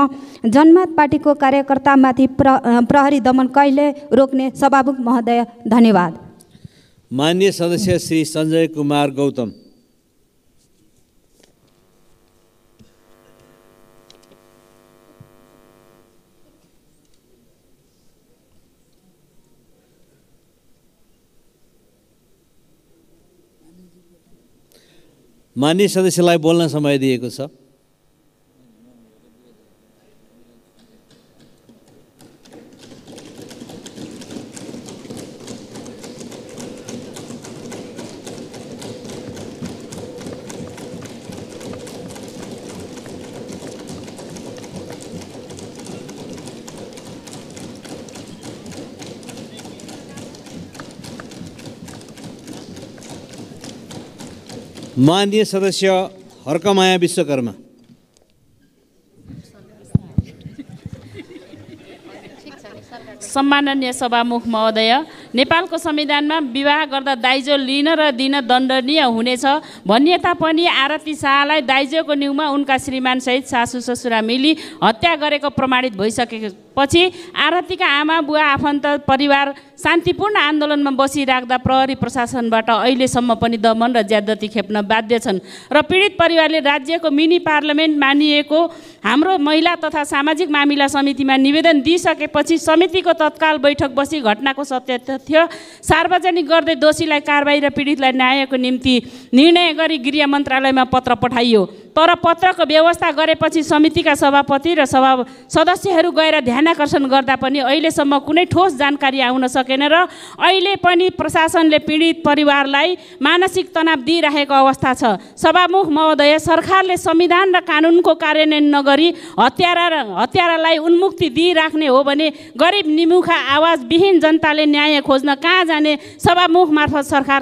जनमत पार्टीको कार्यकर्तामाथि प्रहरी दमन कहिले रोक्ने? सभामुख महोदय, धन्यवाद। मान्य सदस्य श्री सञ्जय कुमार गौतम। मान्य सदस्यलाई बोल्न समय दिएको छ। माननीय सदस्य हर्कमाया विश्वकर्मा। सम्माननीय सभामुख महोदय, नेपालको संविधानमा विवाह गर्दा दाइजो लिन र दिन दण्डनीय हुनेछ भनिए तापनि आरती शाहलाई दाइजोको न्युमा उनका श्रीमानसहित सासू ससुरा मिली हत्या गरेको प्रमाणित भइसकेपछि आरतीका आमा बुवा आफन्त परिवार शान्तिपूर्ण आन्दोलनमा बसिराख्दा प्रहरी प्रशासनबाट अहिलेसम्म पनि दमन र ज्यादती खेप्न बाध्य छन् र पीडित परिवारले राज्यको मिनी पार्लियामेन्ट मानिएको हाम्रो महिला तथा सामाजिक मामिला समितिमा निवेदन दिइसकेपछि समितिको तत्काल बैठक बसी घटनाको सत्य तथ्य सार्वजनिक गर्दै दोषीलाई कारबाही र पीडितलाई न्यायको निम्ति निर्णय गरी गृह मन्त्रालयमा पत्र पठाइयो। तर पत्रको व्यवस्था गरेपछि समितिका सभापति र सदस्यहरू गएर ध्यानाकर्षण गर्दा पनि अहिलेसम्म कुनै ठोस जानकारी आउन सकेन र अहिले पनि प्रशासनले पीडित परिवारलाई मानसिक तनाव दिइरहेको अवस्था छ। सभामुख महोदय, सरकारले संविधान र कानुनको कार्यान्वयन नगरी हत्यारालाई उन्मुक्ति दिइराख्ने हो भने गरिब निमुखा आवाज विहीन जनताले न्याय खोज्न कहाँ जाने? सभामुख मार्फत सरकार।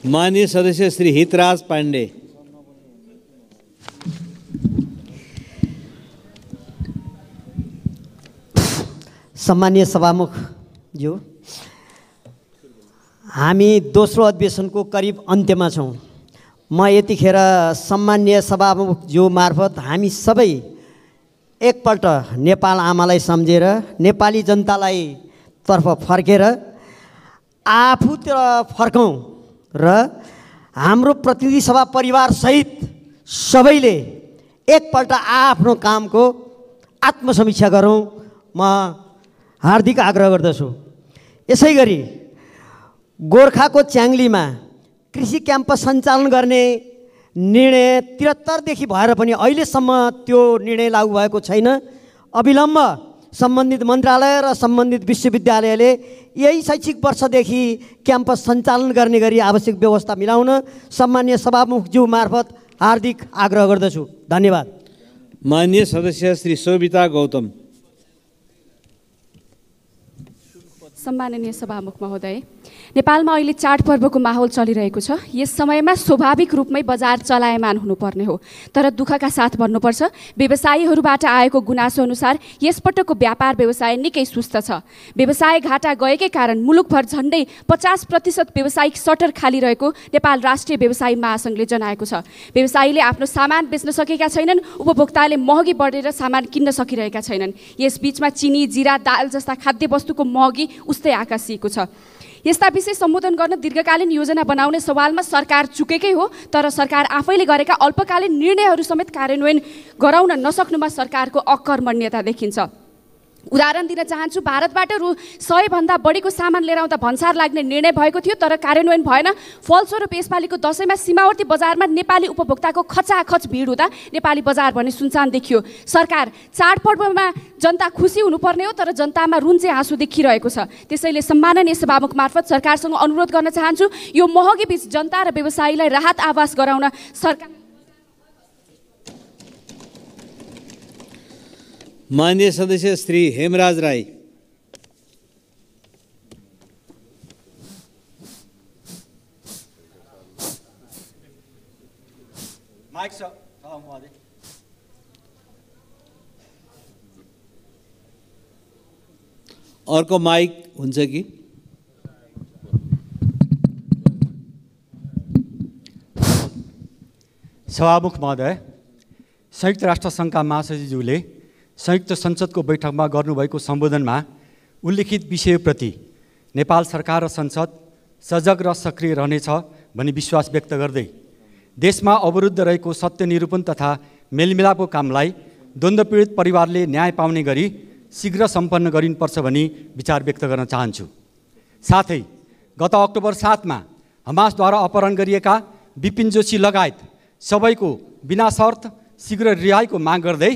माननीय सदस्य श्री हितराज पाण्डे। सम्मानीय सभामुखज्यू, हामी दोस्रो अधिवेशनको करिब अन्त्यमा छौँ। म यतिखेर सम्मानीय सभामुखज्यू मार्फत हामी सबै एकपल्ट नेपाल आमालाई सम्झेर नेपाली जनतालाई तर्फ फर्केर आफूतिर फर्कौँ र हाम्रो प्रतिनिधि सभा परिवारसहित सबैले एकपल्ट आफ्नो कामको आत्मसमीक्षा गरौँ, म हार्दिक आग्रह गर्दछु। यसै गरी गोर्खाको च्याङ्लीमा कृषि क्याम्पस सञ्चालन गर्ने निर्णय 73देखि भएर पनि अहिलेसम्म त्यो निर्णय लागू भएको छैन। अविलम्ब सम्बन्धित मन्त्रालय र सम्बन्धित विश्वविद्यालयले यही शैक्षिक वर्षदेखि क्याम्पस सञ्चालन गर्ने गरी आवश्यक व्यवस्था मिलाउन सम्मानीय सभामुखज्यू मार्फत हार्दिक आग्रह गर्दछु। धन्यवाद। माननीय सदस्य श्री शोभिता गौतम। सम्माननीय सभामुख महोदय, नेपालमा अहिले चाडपर्वको माहौल चलिरहेको छ। यस समयमा स्वाभाविक रूपमै बजार चलायमान हुनुपर्ने हो, तर दुःखका साथ भन्नुपर्छ व्यवसायीहरूबाट आएको गुनासो अनुसार यसपटकको व्यापार व्यवसाय निकै सुस्त छ। व्यवसाय घाटा गएकै कारण मुलुकभर झन्डै 50% व्यावसायिक सटर खाली रहेको नेपाल राष्ट्रिय व्यवसायी महासङ्घले जनाएको छ। व्यवसायीले आफ्नो सामान बेच्न सकेका छैनन्, उपभोक्ताले महँगी बढेर सामान किन्न सकिरहेका छैनन्। यस बीचमा चिनी, जिरा, दाल जस्ता खाद्य वस्तुको महँगी उस्तै आकाशिएको छ। यस्ता विषय सम्बोधन गर्न दीर्घकालीन योजना बनाउने सवालमा सरकार चुकेकै हो, तर सरकार आफैले गरेका अल्पकालीन निर्णयहरू समेत कार्यान्वयन गराउन नसक्नुमा सरकारको अकर्मण्यता देखिन्छ। उदाहरण दिन चाहन्छु, भारतबाट रु 100 भन्दा बढीको सामान लिएर आउँदा भन्सार लाग्ने निर्णय भएको थियो, तर कार्यान्वयन भएन। फलस्वरूप यसपालिको दशैँमा सीमावर्ती बजारमा नेपाली उपभोक्ताको खचाखच भिड हुँदा नेपाली बजार भने सुनसान देखियो। सरकार चाडपर्वमा जनता खुसी हुनुपर्ने हो, तर जनतामा रुन चाहिँ आँसु देखिरहेको छ। त्यसैले सम्माननीय सभामुख मार्फत सरकारसँग अनुरोध गर्न चाहन्छु, यो महँगी बीच जनता र व्यवसायीलाई राहत आवास गराउन सरकार। माननीय सदस्य श्री हेमराज राई। अर्को माइक हुन्छ कि? सभामुख महोदय, संयुक्त राष्ट्र सङ्घका महासचिवज्यूले संयुक्त संसदको बैठकमा गर्नुभएको सम्बोधनमा उल्लेखित विषयप्रति नेपाल सरकार र संसद सजग र सक्रिय रहनेछ भनी विश्वास व्यक्त गर्दै देशमा अवरुद्ध रहेको सत्य निरूपण तथा मेलमिलापको कामलाई द्वन्द्व पीडित परिवारले न्याय पाउने गरी शीघ्र सम्पन्न गरिनुपर्छ भनी विचार व्यक्त गर्न चाहन्छु। साथै गत अक्टोबर 7 हमासद्वारा अपहरण गरिएका विपिन जोशी लगायत सबैको बिना शर्त शीघ्र रिहाईको माग गर्दै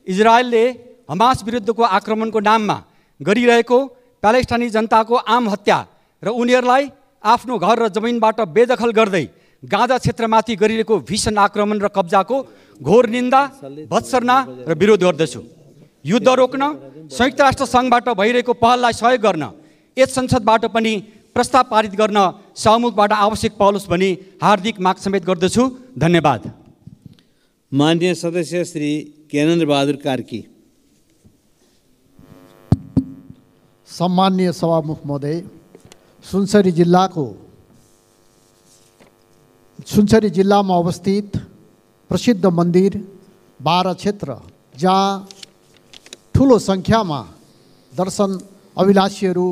इजरायलले हमास विरुद्धको आक्रमणको नाममा गरिरहेको प्यालेस्टाइनी जनताको आम हत्या र उनीहरूलाई आफ्नो घर र जमिनबाट बेदखल गर्दै गाजा क्षेत्रमाथि गरिरहेको भीषण आक्रमण र कब्जाको घोर निन्दा, भत्सना र विरोध गर्दछु। युद्ध रोक्न संयुक्त राष्ट्र सङ्घबाट भइरहेको पहललाई सहयोग गर्न यस संसदबाट पनि प्रस्ताव पारित गर्न सभामुखबाट आवश्यक पहल होस् भनी हार्दिक माग समेत गर्दछु। धन्यवाद। माननीय सदस्य श्री ज्ञानेन्द्र बहादुर कार्की। सम्माननीय सभामुख महोदय, सुनसरी जिल्लामा अवस्थित प्रसिद्ध मन्दिर 12 क्षेत्र जहाँ ठुलो सङ्ख्यामा दर्शन अभिलाषीहरू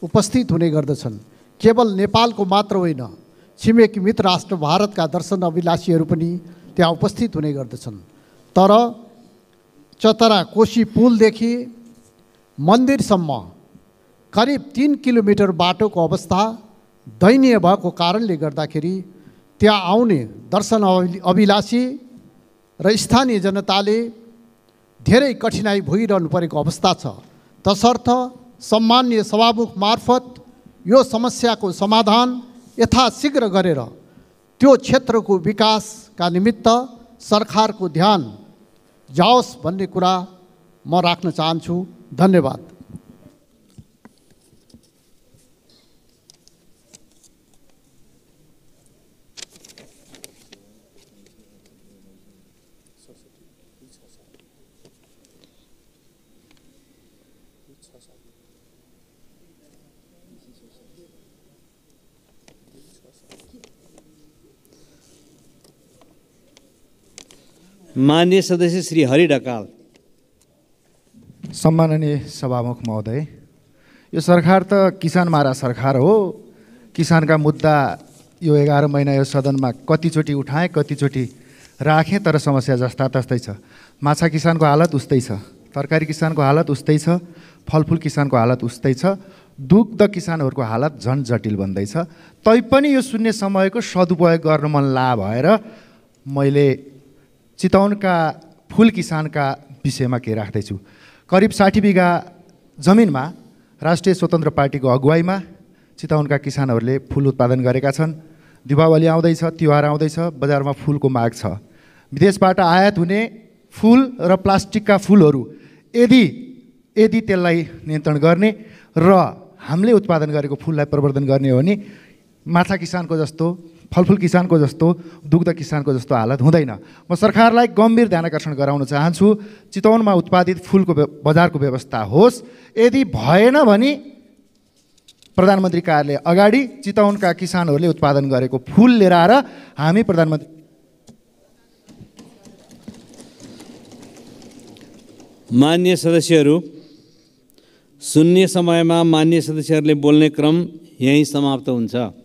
उपस्थित हुने गर्दछन्। केवल नेपालको मात्र होइन, छिमेकी मित्र राष्ट्र भारतका दर्शन अभिलाषीहरू पनि त्यहाँ उपस्थित हुने गर्दछन्। तर चतरा कोशी पुलदेखि मन्दिरसम्म करिब 3 किलोमिटर बाटोको अवस्था दयनीय भएको कारणले गर्दाखेरि त्यहाँ आउने दर्शन अभिलाषी र स्थानीय जनताले धेरै कठिनाइ भोगिरहनु परेको अवस्था छ। तसर्थ सम्माननीय सभामुख मार्फत यो समस्याको समाधान यथाशीघ्र गरेर त्यो क्षेत्रको विकासका निमित्त सरकारको ध्यान जाओस् भन्ने कुरा म राख्न चाहन्छु। धन्यवाद। माननीय सदस्य श्री हरि ढकाल। सम्माननीय सभामुख महोदय, यो सरकार त किसान मारा सरकार हो। किसानका मुद्दा यो 11 महिना यो सदनमा कतिचोटि उठाएँ, कतिचोटि राखेँ, तर समस्या जस्ता तस्तै छ। माछा किसानको हालत उस्तै छ, तरकारी किसानको हालत उस्तै छ, फलफुल किसानको हालत उस्तै छ, दुग्ध किसानहरूको हालत झन् जटिल बन्दैछ। तैपनि यो शून्य समयको सदुपयोग गर्न मन ला भएर मैले चितवनका फुल किसानका विषयमा के राख्दैछु। करिब 60 बिघा जमिनमा राष्ट्रिय स्वतन्त्र पार्टीको अगुवाईमा चितवनका किसानहरूले फुल उत्पादन गरेका छन्। दीपावली आउँदैछ, तिहार आउँदैछ, बजारमा फुलको माग छ। विदेशबाट आयात हुने फुल र प्लास्टिकका फुलहरू यदि त्यसलाई नियन्त्रण गर्ने र हामीले उत्पादन गरेको फुललाई प्रवर्धन गर्ने हो भने माछा किसानको जस्तो, फलफुल किसानको जस्तो, दुग्ध किसानको जस्तो हालत हुँदैन। म सरकारलाई गम्भीर ध्यानकर्षण गराउन चाहन्छु, चितवनमा उत्पादित फुलको बजारको व्यवस्था होस्। यदि भएन भने प्रधानमन्त्री कार्यालय अगाडि चितवनका किसानहरूले उत्पादन गरेको फुल लिएर आएर हामी प्रधानमन्त्री माननीय सदस्यहरू, शून्य समयमा माननीय सदस्यहरूले बोल्ने क्रम यहीँ समाप्त हुन्छ।